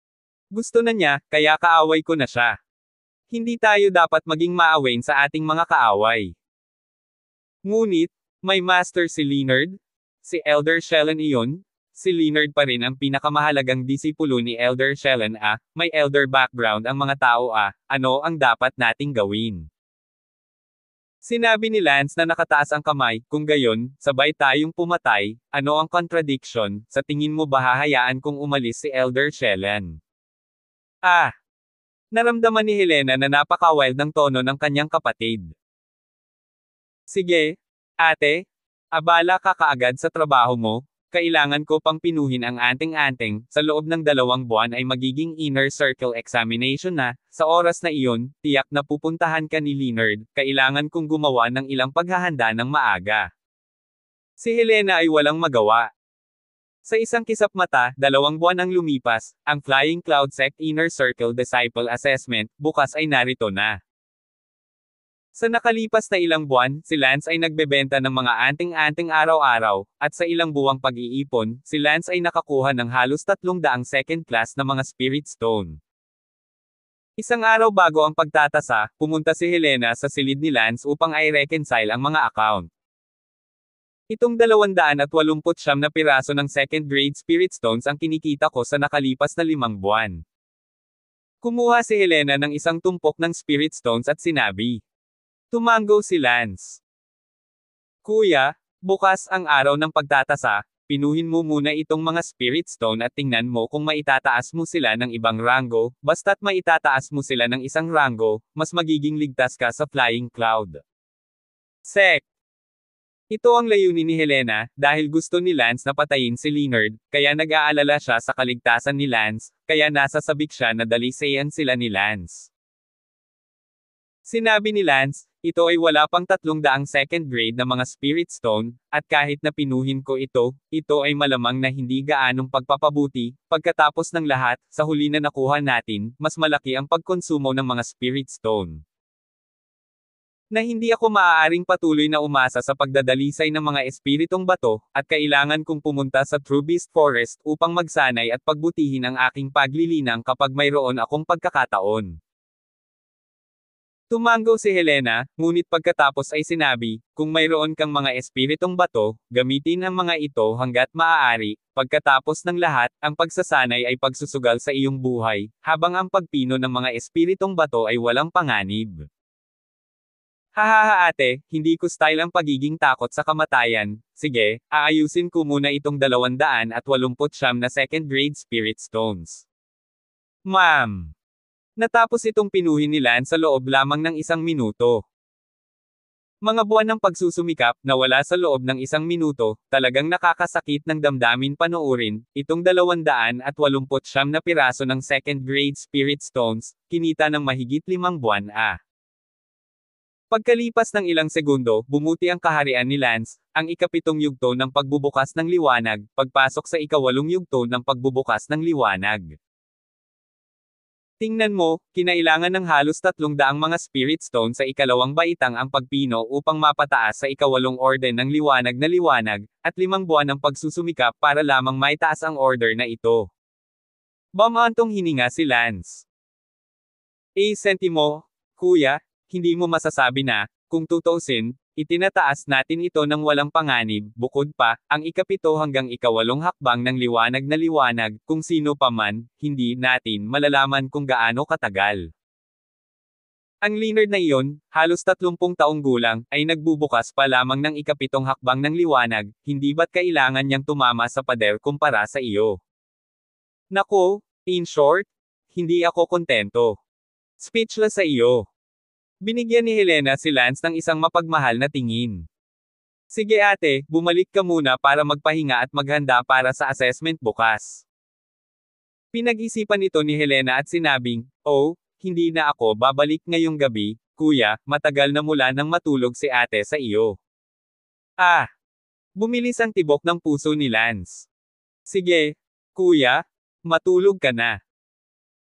Gusto na niya, kaya kaaway ko na siya. Hindi tayo dapat maging maawain sa ating mga kaaway. Ngunit, may master si Leonard? Si Elder Shellan iyon? Si Leonard pa rin ang pinakamahalagang disipulo ni Elder Shellan may elder background ang mga tao ano ang dapat nating gawin? Sinabi ni Lance na nakataas ang kamay, kung gayon, sabay tayong pumatay, ano ang contradiction, sa tingin mo ba hahayaan kung umalis si Elder Shellan? Naramdaman ni Helena na napaka-wild ng tono ng kanyang kapatid. Sige, ate, abala ka kaagad sa trabaho mo, kailangan ko pang pinuhin ang anting-anting, sa loob ng 2 buwan ay magiging inner circle examination na, sa oras na iyon, tiyak na pupuntahan ka ni Leonard, kailangan kong gumawa ng ilang paghahanda ng maaga. Si Helena ay walang magawa. Sa isang kisap mata, 2 buwan ang lumipas, ang Flying Cloud Sect Inner Circle Disciple Assessment, bukas ay narito na. Sa nakalipas na ilang buwan, si Lance ay nagbebenta ng mga anting-anting araw-araw, at sa ilang buwang pag-iipon, si Lance ay nakakuha ng halos 300 second class na mga Spirit Stone. Isang araw bago ang pagtatasa, pumunta si Helena sa silid ni Lance upang i-reconcile ang mga account. Itong 289 na piraso ng second-grade Spirit Stones ang kinikita ko sa nakalipas na 5 buwan. Kumuha si Helena ng isang tumpok ng Spirit Stones at sinabi. Tumango si Lance. Kuya, bukas ang araw ng pagtatasa, pinuhin mo muna itong mga Spirit Stone at tingnan mo kung maitataas mo sila ng ibang rango, basta't maitataas mo sila ng isang rango, mas magiging ligtas ka sa Flying Cloud. Sek. Ito ang layunin ni Helena, dahil gusto ni Lance na patayin si Leonard, kaya nag-aalala siya sa kaligtasan ni Lance, kaya nasasabik siya na dalisayan sila ni Lance. Sinabi ni Lance, ito ay wala pang 300 second grade na mga Spirit Stone, at kahit na pinuhin ko ito ay malamang na hindi gaanong pagpapabuti, pagkatapos ng lahat, sa huli na nakuha natin, mas malaki ang pagkonsumo ng mga Spirit Stone. Na hindi ako maaaring patuloy na umasa sa pagdadalisay ng mga espiritong bato, at kailangan kong pumunta sa True Beast Forest upang magsanay at pagbutihin ang aking paglilinang kapag mayroon akong pagkakataon. Tumango si Helena, ngunit pagkatapos ay sinabi, kung mayroon kang mga espiritong bato, gamitin ang mga ito hanggat maaari, pagkatapos ng lahat, ang pagsasanay ay pagsusugal sa iyong buhay, habang ang pagpino ng mga espiritong bato ay walang panganib. Hahaha ate, hindi ko style ang pagiging takot sa kamatayan, sige, aayusin ko muna itong 289 na second grade Spirit Stones. Ma'am. Natapos itong pinuhin ni Lance sa loob lamang ng 1 minuto. Mga buwan ng pagsusumikap, nawala sa loob ng 1 minuto, talagang nakakasakit ng damdamin panoorin, itong 289 na piraso ng second grade Spirit Stones, kinita ng mahigit 5 buwan Pagkalipas ng ilang segundo, bumuti ang kaharian ni Lance, ang ika-7 yugto ng pagbubukas ng liwanag, pagpasok sa ika-8 yugto ng pagbubukas ng liwanag. Tingnan mo, kinailangan ng halos 300 mga Spirit Stone sa ikalawang baitang ang pagpino upang mapataas sa ika-8 orden ng liwanag na liwanag, at 5 buwan ng pagsusumikap para lamang maitaas ang order na ito. Bamantong hininga si Lance. Sentimo, kuya, hindi mo masasabi na, kung tutuusin, itinataas natin ito ng walang panganib, bukod pa, ang ika-7 hanggang ika-8 hakbang ng liwanag na liwanag, kung sino pa man, hindi natin malalaman kung gaano katagal. Ang Leonard na iyon, halos 30 taong gulang, ay nagbubukas pa lamang ng ika-7 hakbang ng liwanag, hindi ba't kailangan niyang tumama sa pader kumpara sa iyo? Nako, in short, hindi ako kontento. Speechless sa iyo. Binigyan ni Helena si Lance ng isang mapagmahal na tingin. Sige ate, bumalik ka muna para magpahinga at maghanda para sa assessment bukas. Pinag-isipan ito ni Helena at sinabing, oh, hindi na ako babalik ngayong gabi, kuya, matagal na mula nang matulog si ate sa iyo. Bumilis ang tibok ng puso ni Lance. Sige, kuya, matulog ka na.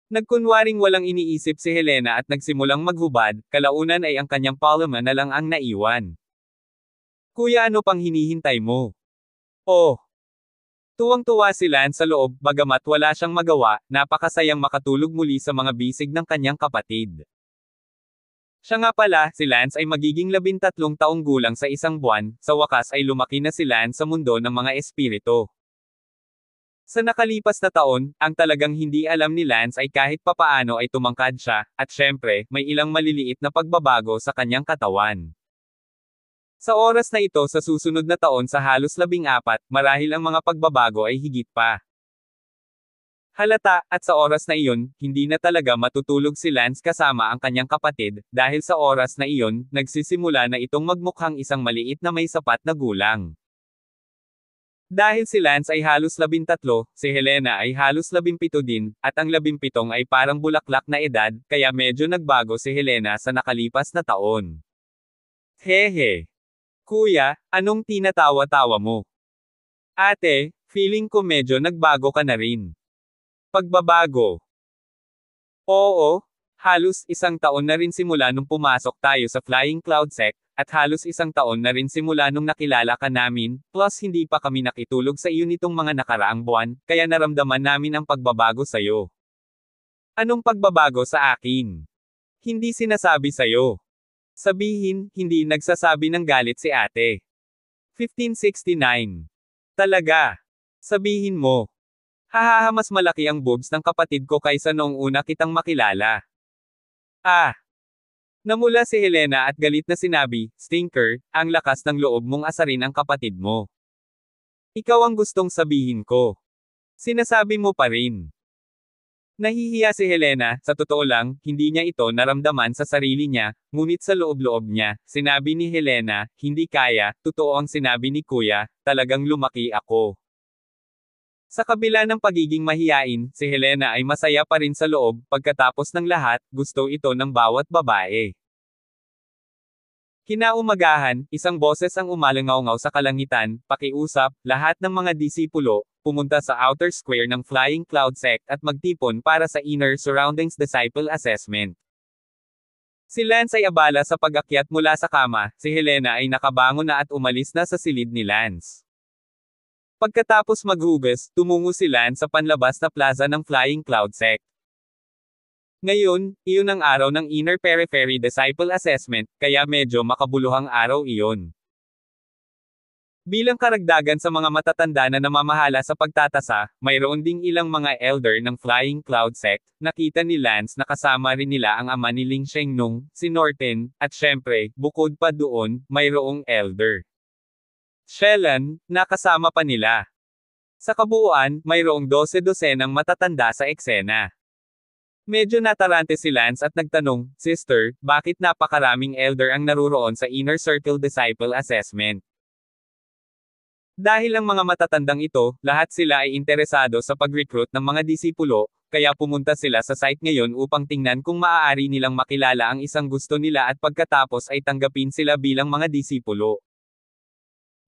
Nagkunwaring walang iniisip si Helena at nagsimulang maghubad, kalaunan ay ang kanyang palama na lang ang naiwan. Kuya, ano pang hinihintay mo? Oh! Tuwang-tuwa si Lance sa loob, bagamat wala siyang magawa, napakasayang makatulog muli sa mga bisig ng kanyang kapatid. Siya nga pala, si Lance ay magiging 13 taong gulang sa 1 buwan, sa wakas ay lumaki na si Lance sa mundo ng mga espiritu. Sa nakalipas na taon, ang talagang hindi alam ni Lance ay kahit papaano ay tumangkad siya, at syempre, may ilang maliliit na pagbabago sa kanyang katawan. Sa oras na ito sa susunod na taon sa halos 14, marahil ang mga pagbabago ay higit pa. Halata, at sa oras na iyon, hindi na talaga matutulog si Lance kasama ang kanyang kapatid, dahil sa oras na iyon, nagsisimula na itong magmukhang isang maliit na may sapat na gulang. Dahil si Lance ay halos 13, si Helena ay halos 17 din, at ang 17 ay parang bulaklak na edad, kaya medyo nagbago si Helena sa nakalipas na taon. Hehe. Kuya, anong tinatawa-tawa mo? Ate, feeling ko medyo nagbago ka na rin. Pagbabago. Oo, Halos isang taon na rin simula nung pumasok tayo sa Flying Cloud Sect, at halos isang taon na rin simula nung nakilala ka namin, plus hindi pa kami nakitulog sa iyo nitong mga nakaraang buwan, kaya naramdaman namin ang pagbabago sa'yo. Anong pagbabago sa akin? Hindi sinasabi sa'yo. Sabihin, hindi nagsasabi ng galit si ate. 1569. Talaga. Sabihin mo. Hahaha, mas malaki ang boobs ng kapatid ko kaysa noong una kitang makilala. Ah. Namula si Helena at galit na sinabi, "Stinker, ang lakas ng loob mong asarin ang kapatid mo. Ikaw ang gustong sabihin ko. Sinasabi mo pa rin." Nahihiya si Helena, sa totoo lang, hindi niya ito naramdaman sa sarili niya, ngunit sa loob-loob niya, sinabi ni Helena, "Hindi kaya, totoo ang sinabi ni Kuya, talagang lumaki ako." Sa kabila ng pagiging mahiyain, si Helena ay masaya pa rin sa loob, pagkatapos ng lahat, gusto ito ng bawat babae. Kinaumagahan, isang boses ang umalangaw-ngaw sa kalangitan, "Pakiusap, lahat ng mga disipulo, pumunta sa outer square ng Flying Cloud Sect at magtipon para sa Inner Surroundings Disciple Assessment." Si Lance ay abala sa pag-akyat mula sa kama, si Helena ay nakabangon na at umalis na sa silid ni Lance. Pagkatapos maghugas, tumungo si Lance sa panlabas na plaza ng Flying Cloud Sect. Ngayon, iyon ang araw ng Inner Periphery Disciple Assessment, kaya medyo makabuluhang araw iyon. Bilang karagdagan sa mga matatanda na namamahala sa pagtatasa, mayroon ding ilang mga elder ng Flying Cloud Sect. Nakita ni Lance na kasama rin nila ang ama ni Ling Shengnong, si Norton, at syempre, bukod pa doon, mayroong elder Shellan, nakasama pa nila. Sa kabuuan, mayroong 12 dosenang matatanda sa eksena. Medyo natarante si Lance at nagtanong, "Sister, bakit napakaraming elder ang naruroon sa Inner Circle Disciple Assessment?" Dahil ang mga matatandang ito, lahat sila ay interesado sa pag-recruit ng mga disipulo, kaya pumunta sila sa site ngayon upang tingnan kung maaari nilang makilala ang isang gusto nila at pagkatapos ay tanggapin sila bilang mga disipulo.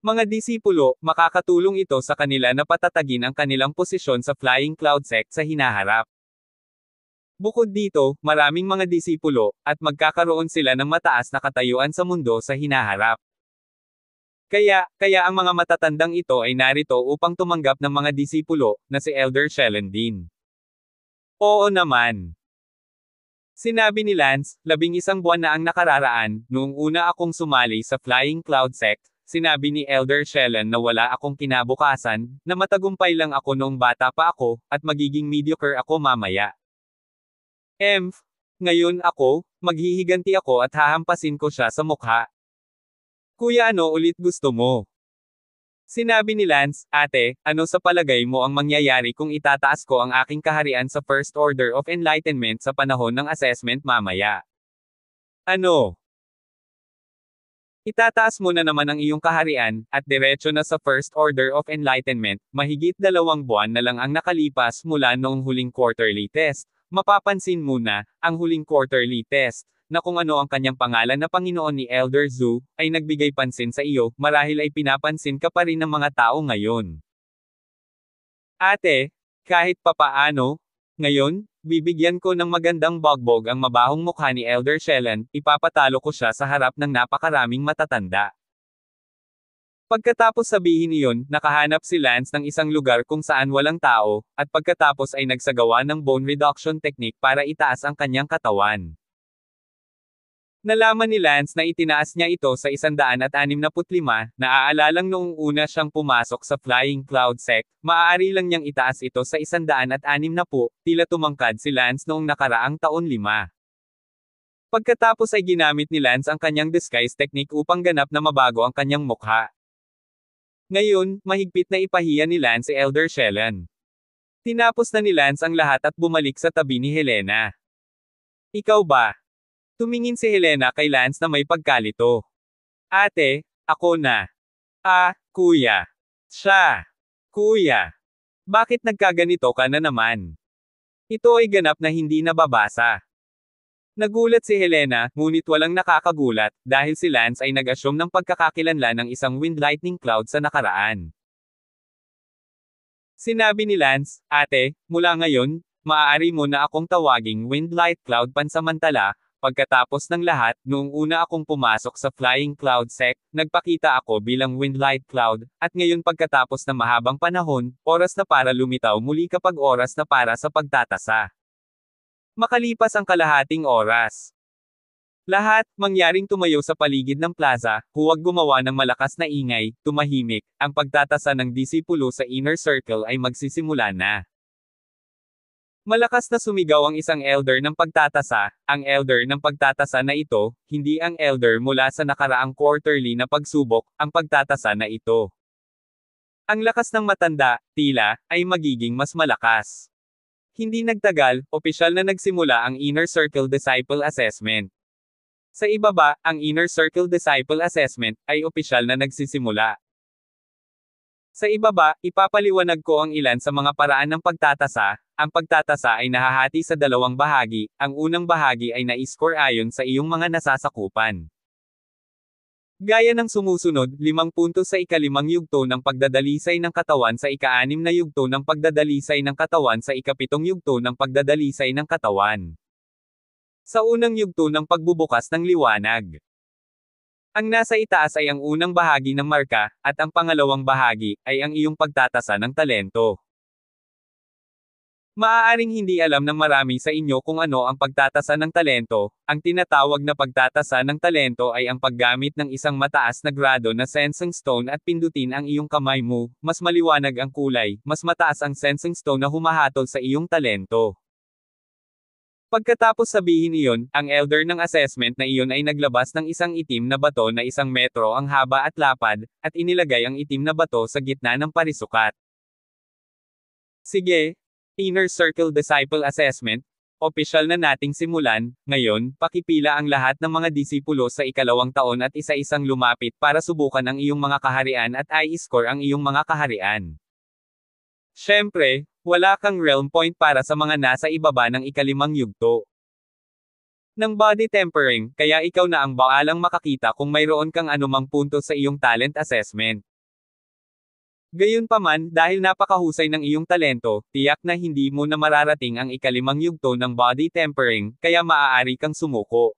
Mga disipulo, makakatulong ito sa kanila na patatagin ang kanilang posisyon sa Flying Cloud Sect sa hinaharap. Bukod dito, maraming mga disipulo, at magkakaroon sila ng mataas na katayuan sa mundo sa hinaharap. Kaya ang mga matatandang ito ay narito upang tumanggap ng mga disipulo, na si Elder Shellan din. Oo naman. Sinabi ni Lance, 11 buwan na ang nakararaan, noong una akong sumali sa Flying Cloud Sect. Sinabi ni Elder Shellan na wala akong kinabukasan, na matagumpay lang ako noong bata pa ako, at magiging mediocre ako mamaya. Ngayon ako, maghihiganti ako at hahampasin ko siya sa mukha. Kuya, ano ulit gusto mo? Sinabi ni Lance, "Ate, ano sa palagay mo ang mangyayari kung itataas ko ang aking kaharian sa First Order of Enlightenment sa panahon ng assessment mamaya? Ano? Itataas mo na naman ang iyong kaharian, at diretso na sa First Order of Enlightenment, mahigit 2 buwan na lang ang nakalipas mula noong huling quarterly test. Mapapansin muna, ang huling quarterly test, na kung ano ang kanyang pangalan na Panginoon ni Elder Zhu, ay nagbigay pansin sa iyo, marahil ay pinapansin ka pa rin ng mga tao ngayon. Ate, kahit papaano, ngayon, bibigyan ko ng magandang bogbog ang mabahong mukha ni Elder Shellan, ipapatalo ko siya sa harap ng napakaraming matatanda." Pagkatapos sabihin iyon, nakahanap si Lance ng isang lugar kung saan walang tao, at pagkatapos ay nagsagawa ng bone reduction technique para itaas ang kanyang katawan. Nalaman ni Lance na itinaas niya ito sa 165, naaalalang noong una siyang pumasok sa Flying Cloud Sect, maaari lang niyang itaas ito sa 160, tila tumangkad si Lance noong nakaraang taon 5. Pagkatapos ay ginamit ni Lance ang kanyang disguise technique upang ganap na mabago ang kanyang mukha. Ngayon, mahigpit na ipahiya ni Lance si Elder Shellan. Tinapos na ni Lance ang lahat at bumalik sa tabi ni Helena. "Ikaw ba?" Tumingin si Helena kay Lance na may pagkalito. "Ate, ako na." Kuya." "Siya. Kuya. Bakit nagkaganito ka na naman? Ito ay ganap na hindi nababasa." Nagulat si Helena, ngunit walang nakakagulat, dahil si Lance ay nag-assume ng pagkakakilanlan ng isang wind lightning cloud sa nakaraan. Sinabi ni Lance, "Ate, mula ngayon, maaari mo na akong tawaging Wind Light Cloud pansamantala. Pagkatapos ng lahat, noong una akong pumasok sa Flying Cloud Sect, nagpakita ako bilang Wind Light Cloud, at ngayon pagkatapos ng mahabang panahon, oras na para lumitaw muli kapag oras na para sa pagtatasa. Makalipas ang kalahating oras. Lahat, mangyaring tumayo sa paligid ng plaza, huwag gumawa ng malakas na ingay, tumahimik, ang pagtatasa ng disipulo sa inner circle ay magsisimula na. Malakas na sumigaw ang isang elder ng pagtatasa, ang elder ng pagtatasa na ito, hindi ang elder mula sa nakaraang quarterly na pagsubok, ang pagtatasa na ito. Ang lakas ng matanda, tila, ay magiging mas malakas. Hindi nagtagal, opisyal na nagsimula ang Inner Circle Disciple Assessment. Sa ibaba, ang Inner Circle Disciple Assessment, ay opisyal na nagsisimula. Sa ibaba, ipapaliwanag ko ang ilan sa mga paraan ng pagtatasa. Ang pagtatasa ay nahahati sa dalawang bahagi. Ang unang bahagi ay na-score ayon sa iyong mga nasasakupan. Gaya ng sumusunod, 5 puntos sa ika-5 yugto ng pagdadalisay ng katawan sa ika-6 na yugto ng pagdadalisay ng katawan sa ika-7 yugto ng pagdadalisay ng katawan. Sa unang yugto ng pagbubukas ng liwanag. Ang nasa itaas ay ang unang bahagi ng marka, at ang pangalawang bahagi, ay ang iyong pagtatasa ng talento. Maaaring hindi alam ng marami sa inyo kung ano ang pagtatasa ng talento. Ang tinatawag na pagtatasa ng talento ay ang paggamit ng isang mataas na grado na sensing stone at pindutin ang iyong kamay mo, mas maliwanag ang kulay, mas mataas ang sensing stone na humahatol sa iyong talento. Pagkatapos sabihin iyon, ang elder ng assessment na iyon ay naglabas ng isang itim na bato na 1 metro ang haba at lapad, at inilagay ang itim na bato sa gitna ng parisukat. Sige, Inner Circle Disciple Assessment, opisyal na nating simulan. Ngayon, pakipila ang lahat ng mga disipulo sa ika-2 taon at isa-isang lumapit para subukan ang iyong mga kaharian at i-score ang iyong mga kaharian. Siyempre, wala kang realm point para sa mga nasa ibaba ng ika-5 yugto ng body tempering, kaya ikaw na ang baalang makakita kung mayroon kang anumang punto sa iyong talent assessment. Gayunpaman, dahil napakahusay ng iyong talento, tiyak na hindi mo na mararating ang ika-5 yugto ng body tempering, kaya maaari kang sumuko.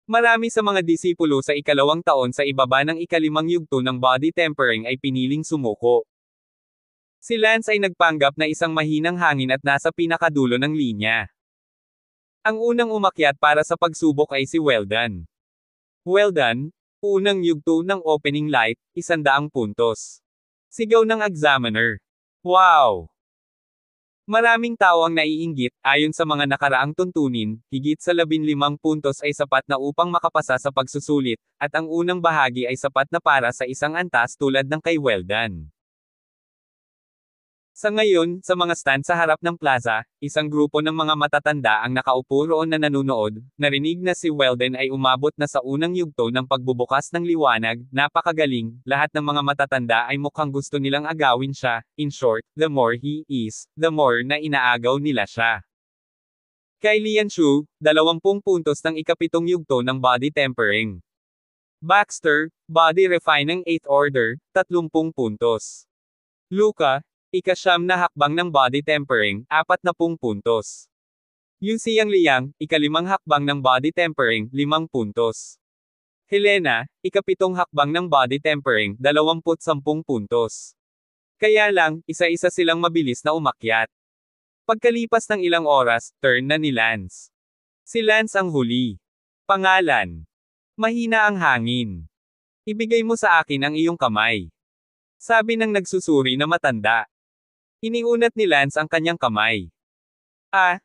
Marami sa mga disipulo sa ika-2 taon sa ibaba ng ika-5 yugto ng body tempering ay piniling sumuko. Si Lance ay nagpanggap na isang mahinang hangin at nasa pinakadulo ng linya. Ang unang umakyat para sa pagsubok ay si Weldon. Weldon, unang yugto ng opening light, 100 puntos. Sigaw ng examiner. Wow! Maraming tao ang naiinggit, ayon sa mga nakaraang tuntunin, higit sa 15 puntos ay sapat na upang makapasa sa pagsusulit, at ang unang bahagi ay sapat na para sa isang antas tulad ng kay Weldon. Sa ngayon, sa mga stand sa harap ng plaza, isang grupo ng mga matatanda ang nakaupo roon na nanunood. Narinig na si Weldon ay umabot na sa unang yugto ng pagbubukas ng liwanag. Napakagaling, lahat ng mga matatanda ay mukhang gusto nilang agawin siya. In short, the more he is, the more na inaagaw nila siya. Kay Lian Shu, 20 puntos ng ika-7 yugto ng body tempering. Baxter, body refining 8th order, 30 puntos. Luca, ika-9 na hakbang ng body tempering, 40 puntos. Yu Xiang Liang, ika-5 hakbang ng body tempering, 5 puntos. Helena, ika-7 hakbang ng body tempering, 20 puntos. Kaya lang, isa-isa silang mabilis na umakyat. Pagkalipas ng ilang oras, turn na ni Lance. Si Lance ang huli. Pangalan. Mahina ang hangin. Ibigay mo sa akin ang iyong kamay. Sabi ng nagsusuri na matanda. Iniunat ni Lance ang kanyang kamay.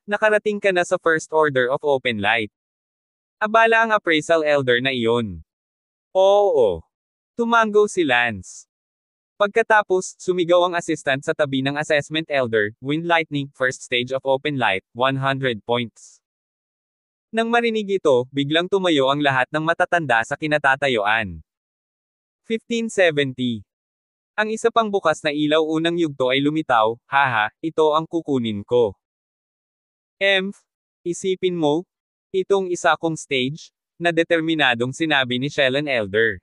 Nakarating ka na sa first order of open light. Abala ang appraisal elder na iyon. Oo. Tumango si Lance. Pagkatapos, sumigaw ang assistant sa tabi ng assessment elder, Wind Lightning, first stage of open light, 100 points. Nang marinig ito, biglang tumayo ang lahat ng matatanda sa kinatatayuan. 1570. Ang isa pang bukas na ilaw unang yugto ay lumitaw, haha, ito ang kukunin ko. Isipin mo, itong isa kong stage, na determinadong sinabi ni Shellan Elder.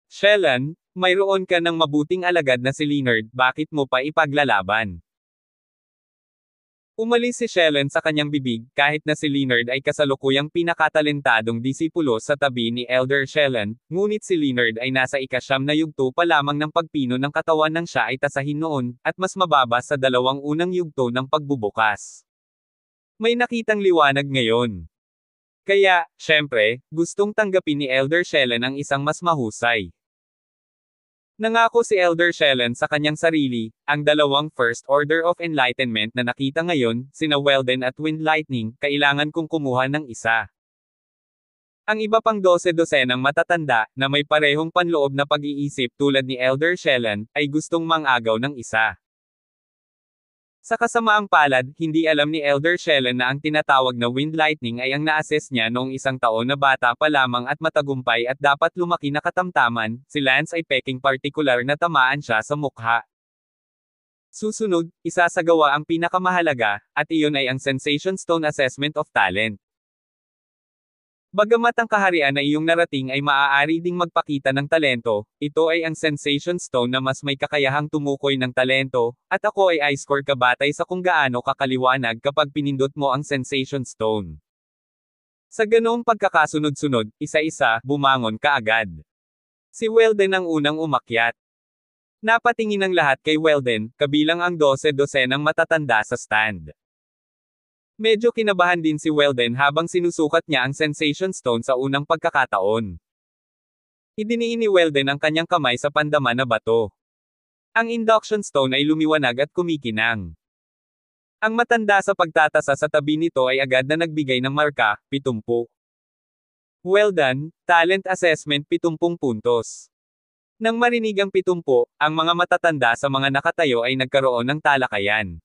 Shellan, mayroon ka ng mabuting alagad na si Leonard, bakit mo pa ipaglalaban? Umalis si Shellen sa kanyang bibig, kahit na si Leonard ay kasalukuyang pinakatalentadong disipulo sa tabi ni Elder Shellen, ngunit si Leonard ay nasa ika-9 na yugto pa lamang ng pagpino ng katawan nang siya ay tasahin noon, at mas mababa sa 2 unang yugto ng pagbubukas. May nakitang liwanag ngayon. Kaya, syempre, gustong tanggapin ni Elder Shellen ang isang mas mahusay. Nangako si Elder Shellen sa kanyang sarili, ang 2 First Order of Enlightenment na nakita ngayon, sina Weldon at Wind Lightning, kailangan kong kumuha ng isa. Ang iba pang 12-dosenang matatanda, na may parehong panloob na pag-iisip tulad ni Elder Shellen, ay gustong mangagaw ng isa. Sa kasamaang palad, hindi alam ni Elder Shellen na ang tinatawag na Wind Lightning ay ang na-assess niya noong 1 taon na bata pa lamang at matagumpay at dapat lumaki na katamtaman, si Lance ay peking partikular na tamaan siya sa mukha. Susunod, isasagawa ang pinakamahalaga, at iyon ay ang Sensation Stone Assessment of Talent. Bagamat ang kaharian na iyong narating ay maaari ding magpakita ng talento, ito ay ang Sensation Stone na mas may kakayahang tumukoy ng talento, at ako ay i-score ka batay sa kung gaano kakaliwanag kapag pinindot mo ang Sensation Stone. Sa ganoong pagkakasunod-sunod, isa-isa, bumangon ka agad. Si Weldon ang unang umakyat. Napatingin ang lahat kay Weldon, kabilang ang 12-dosenang matatanda sa stand. Medyo kinabahan din si Weldon habang sinusukat niya ang Sensation Stone sa unang pagkakataon. Idiniin ni Weldon ang kanyang kamay sa pandama na bato. Ang Induction Stone ay lumiwanag at kumikinang. Ang matanda sa pagtatasa sa tabi nito ay agad na nagbigay ng marka, 70. Weldon, Talent Assessment 70 puntos. Nang marinig ang 70, ang mga matatanda sa mga nakatayo ay nagkaroon ng talakayan.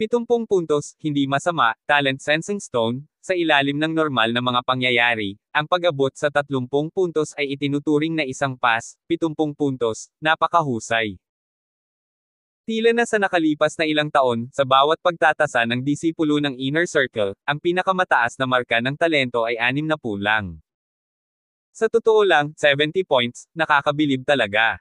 70 puntos, hindi masama, Talent Sensing Stone, sa ilalim ng normal na mga pangyayari, ang pag-abot sa 30 puntos ay itinuturing na isang pass, 70 puntos, napakahusay. Tila na sa nakalipas na ilang taon, sa bawat pagtatasa ng disipulo ng Inner Circle, ang pinakamataas na marka ng talento ay 60 lang. Sa totoo lang, 70 points, nakakabilib talaga.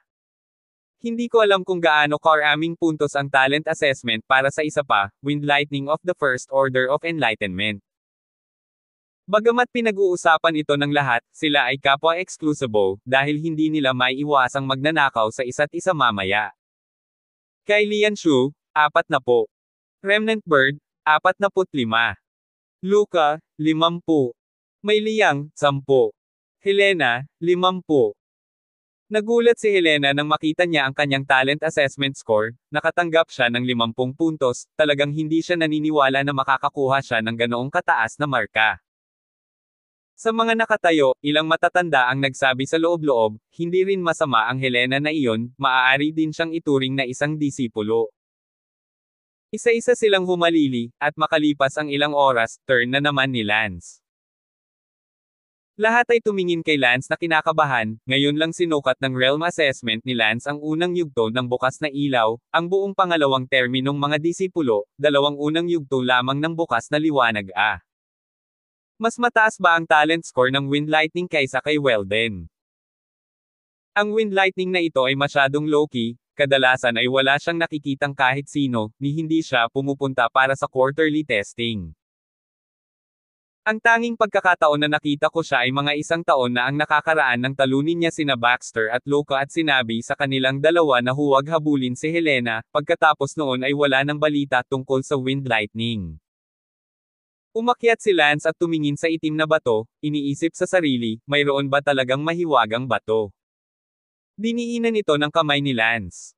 Hindi ko alam kung gaano karaming puntos ang talent assessment para sa isa pa, Wind Lightning of the First Order of Enlightenment. Bagamat pinag-uusapan ito ng lahat, sila ay kapwa-exclusive, dahil hindi nila maiiwasang magnanakaw sa isa't isa mamaya. Kay Lian Shu, 40. Remnant Bird, 45. Luca, 50. May Liang, 10. Helena, 50. Nagulat si Helena nang makita niya ang kanyang talent assessment score, nakatanggap siya ng 50 puntos, talagang hindi siya naniniwala na makakakuha siya ng ganoong kataas na marka. Sa mga nakatayo, ilang matatanda ang nagsabi sa loob-loob, hindi rin masama ang Helena na iyon, maaari din siyang ituring na isang disipulo. Isa-isa silang humalili, at makalipas ang ilang oras, turn na naman ni Lance. Lahat ay tumingin kay Lance na kinakabahan, ngayon lang sinukat ng realm assessment ni Lance ang unang yugto ng bukas na ilaw, ang buong pangalawang terminong mga disipulo, 2 unang yugto lamang ng bukas na liwanag a. Mas mataas ba ang talent score ng Wind Lightning kaysa kay Weldon? Ang Wind Lightning na ito ay masyadong low-key, kadalasan ay wala siyang nakikitang kahit sino, ni hindi siya pumupunta para sa quarterly testing. Ang tanging pagkakataon na nakita ko siya ay mga 1 taon na ang nakakaraan nang talunin niya sina Baxter at Luca at sinabi sa kanilang dalawa na huwag habulin si Helena, pagkatapos noon ay wala ng balita tungkol sa Wind Lightning. Umakyat si Lance at tumingin sa itim na bato, iniisip sa sarili, mayroon ba talagang mahiwagang bato? Diniinan ito ng kamay ni Lance.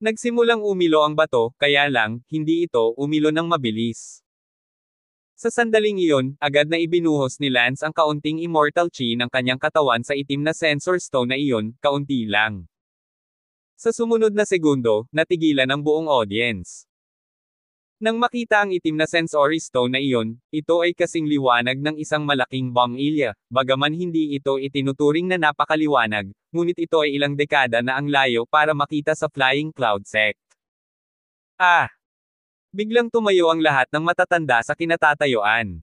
Nagsimulang umilo ang bato, kaya lang, hindi ito umilo ng mabilis. Sa sandaling iyon, agad na ibinuhos ni Lance ang kaunting immortal chi ng kanyang katawan sa itim na sensor stone na iyon, kaunti lang. Sa sumunod na segundo, natigilan ang buong audience. Nang makita ang itim na sensory stone na iyon, ito ay kasing liwanag ng isang malaking bombilya, bagaman hindi ito itinuturing na napakaliwanag, ngunit ito ay ilang dekada na ang layo para makita sa Flying Cloud Sect. Biglang tumayo ang lahat ng matatanda sa kinatatayuan.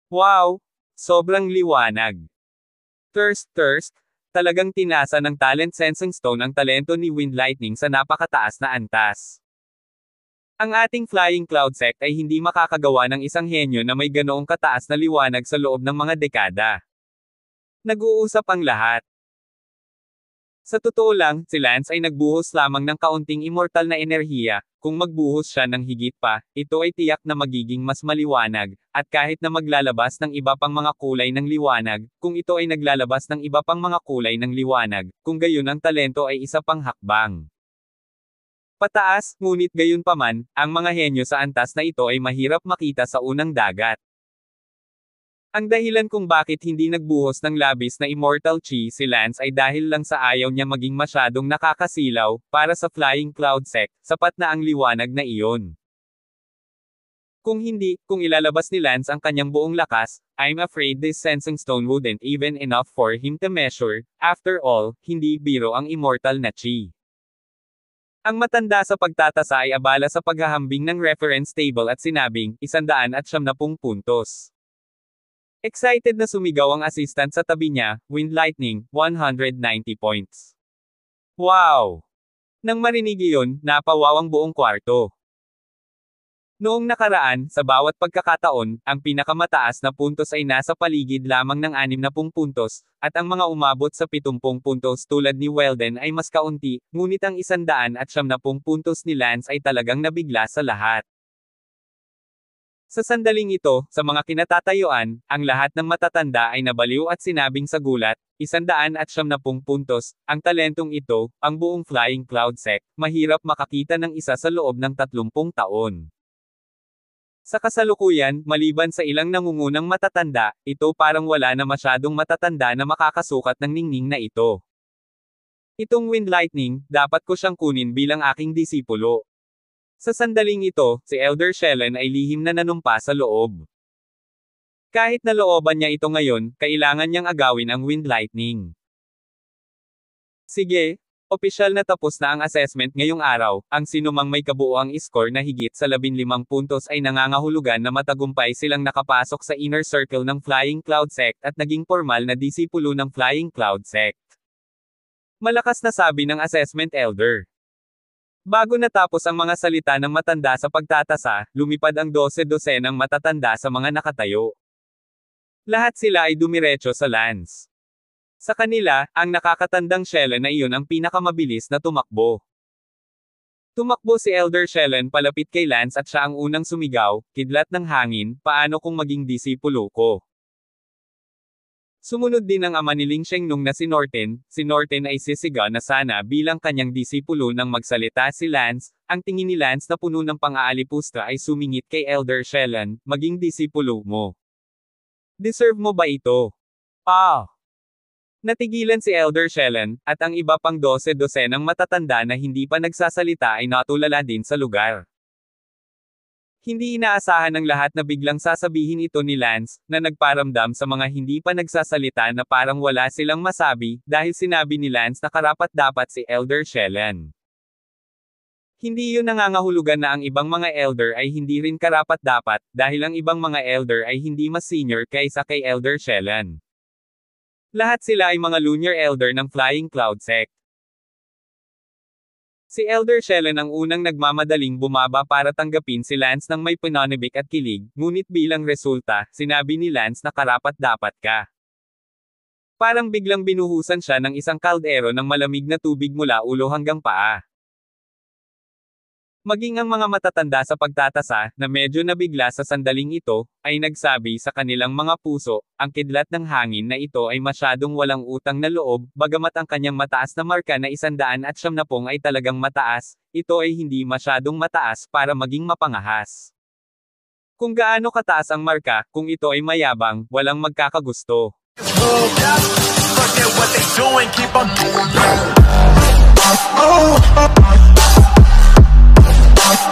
Wow! Sobrang liwanag. Thirst, talagang tinasa ng Talent Sensing Stone ang talento ni Wind Lightning sa napakataas na antas. Ang ating flying cloud sect ay hindi makakagawa ng isang henyo na may ganoong kataas na liwanag sa loob ng mga dekada. Nag-uusap ang lahat. Sa totoo lang, si Lance ay nagbuhos lamang ng kaunting immortal na enerhiya. Kung magbuhos siya ng higit pa, ito ay tiyak na magiging mas maliwanag, at kahit na maglalabas ng iba pang mga kulay ng liwanag, kung ito ay naglalabas ng iba pang mga kulay ng liwanag, kung gayon ang talento ay isa pang hakbang pataas, ngunit gayon paman, ang mga henyo sa antas na ito ay mahirap makita sa unang dagat. Ang dahilan kung bakit hindi nagbuhos ng labis na immortal chi si Lance ay dahil lang sa ayaw niya maging masyadong nakakasilaw, para sa flying cloud sect, sapat na ang liwanag na iyon. Kung hindi, kung ilalabas ni Lance ang kanyang buong lakas, I'm afraid this sensing stone wouldn't even enough for him to measure. After all, hindi biro ang immortal na chi. Ang matanda sa pagtatasa ay abala sa paghahambing ng reference table at sinabing, 170 puntos. Excited na sumigaw ang assistant sa tabi niya, Wind Lightning, 190 points. Wow! Nang marinig iyon, napawaw ang buong kwarto. Noong nakaraan, sa bawat pagkakataon, ang pinakamataas na puntos ay nasa paligid lamang ng 60 puntos, at ang mga umabot sa 70 puntos tulad ni Weldon ay mas kaunti, ngunit ang 170 puntos ni Lance ay talagang nabigla sa lahat. Sa sandaling ito, sa mga kinatatayuan, ang lahat ng matatanda ay nabaliw at sinabing sa gulat, 170 puntos, ang talentong ito, ang buong flying cloud sect, mahirap makakita ng isa sa loob ng 30 taon. Sa kasalukuyan, maliban sa ilang nangungunang matatanda, ito parang wala na masyadong matatanda na makakasukat ng ningning na ito. Itong Wind Lightning, dapat ko siyang kunin bilang aking disipulo. Sa sandaling ito, si Elder Shelyn ay lihim na nanumpa sa loob. Kahit nalooban niya ito ngayon, kailangan niyang agawin ang Wind Lightning. Sige. Opisyal na tapos na ang assessment ngayong araw, ang sinumang may kabuuang score na higit sa 15 puntos ay nangangahulugan na matagumpay silang nakapasok sa inner circle ng Flying Cloud Sect at naging formal na disipulo ng Flying Cloud Sect. Malakas na sabi ng assessment elder. Bago natapos ang mga salita ng matanda sa pagtatasa, lumipad ang 12 ng matatanda sa mga nakatayo. Lahat sila ay dumiretso sa Lance. Sa kanila, ang nakakatandang Shelyn na iyon ang pinakamabilis na tumakbo. Tumakbo si Elder Shelyn palapit kay Lance at siya ang unang sumigaw, kidlat ng hangin, paano kung maging disipulo ko? Sumunod din ang ama ni Ling Shengnung na si Norton ay sisigaw na sana bilang kanyang disipulo nang magsalita si Lance, ang tingin ni Lance na puno ng pang-aalipusta ay sumingit kay Elder Shelyn, maging disipulo mo. Deserve mo ba ito? Natigilan si Elder Shelyn, at ang iba pang 12 ng matatanda na hindi pa nagsasalita ay natulala din sa lugar. Hindi inaasahan ng lahat na biglang sasabihin ito ni Lance, na nagparamdam sa mga hindi pa nagsasalita na parang wala silang masabi, dahil sinabi ni Lance na karapat-dapat si Elder Shelyn. Hindi yun nangangahulugan na ang ibang mga elder ay hindi rin karapat-dapat, dahil ang ibang mga elder ay hindi mas senior kaysa kay Elder Shelyn. Lahat sila ay mga Lunar Elder ng Flying Cloud Sect. Si Elder Shelyn ang unang nagmamadaling bumaba para tanggapin si Lance ng may pananabik at kilig, ngunit bilang resulta, sinabi ni Lance na karapat-dapat ka. Parang biglang binuhusan siya ng isang kaldero ng malamig na tubig mula ulo hanggang paa. Maging ang mga matatanda sa pagtatasa, na medyo nabigla sa sandaling ito, ay nagsabi sa kanilang mga puso, ang kidlat ng hangin na ito ay masyadong walang utang na loob, bagamat ang kanyang mataas na marka na 170 ay talagang mataas, ito ay hindi masyadong mataas para maging mapangahas. Kung gaano kataas ang marka, kung ito ay mayabang, walang magkakagusto.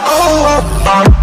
Oh,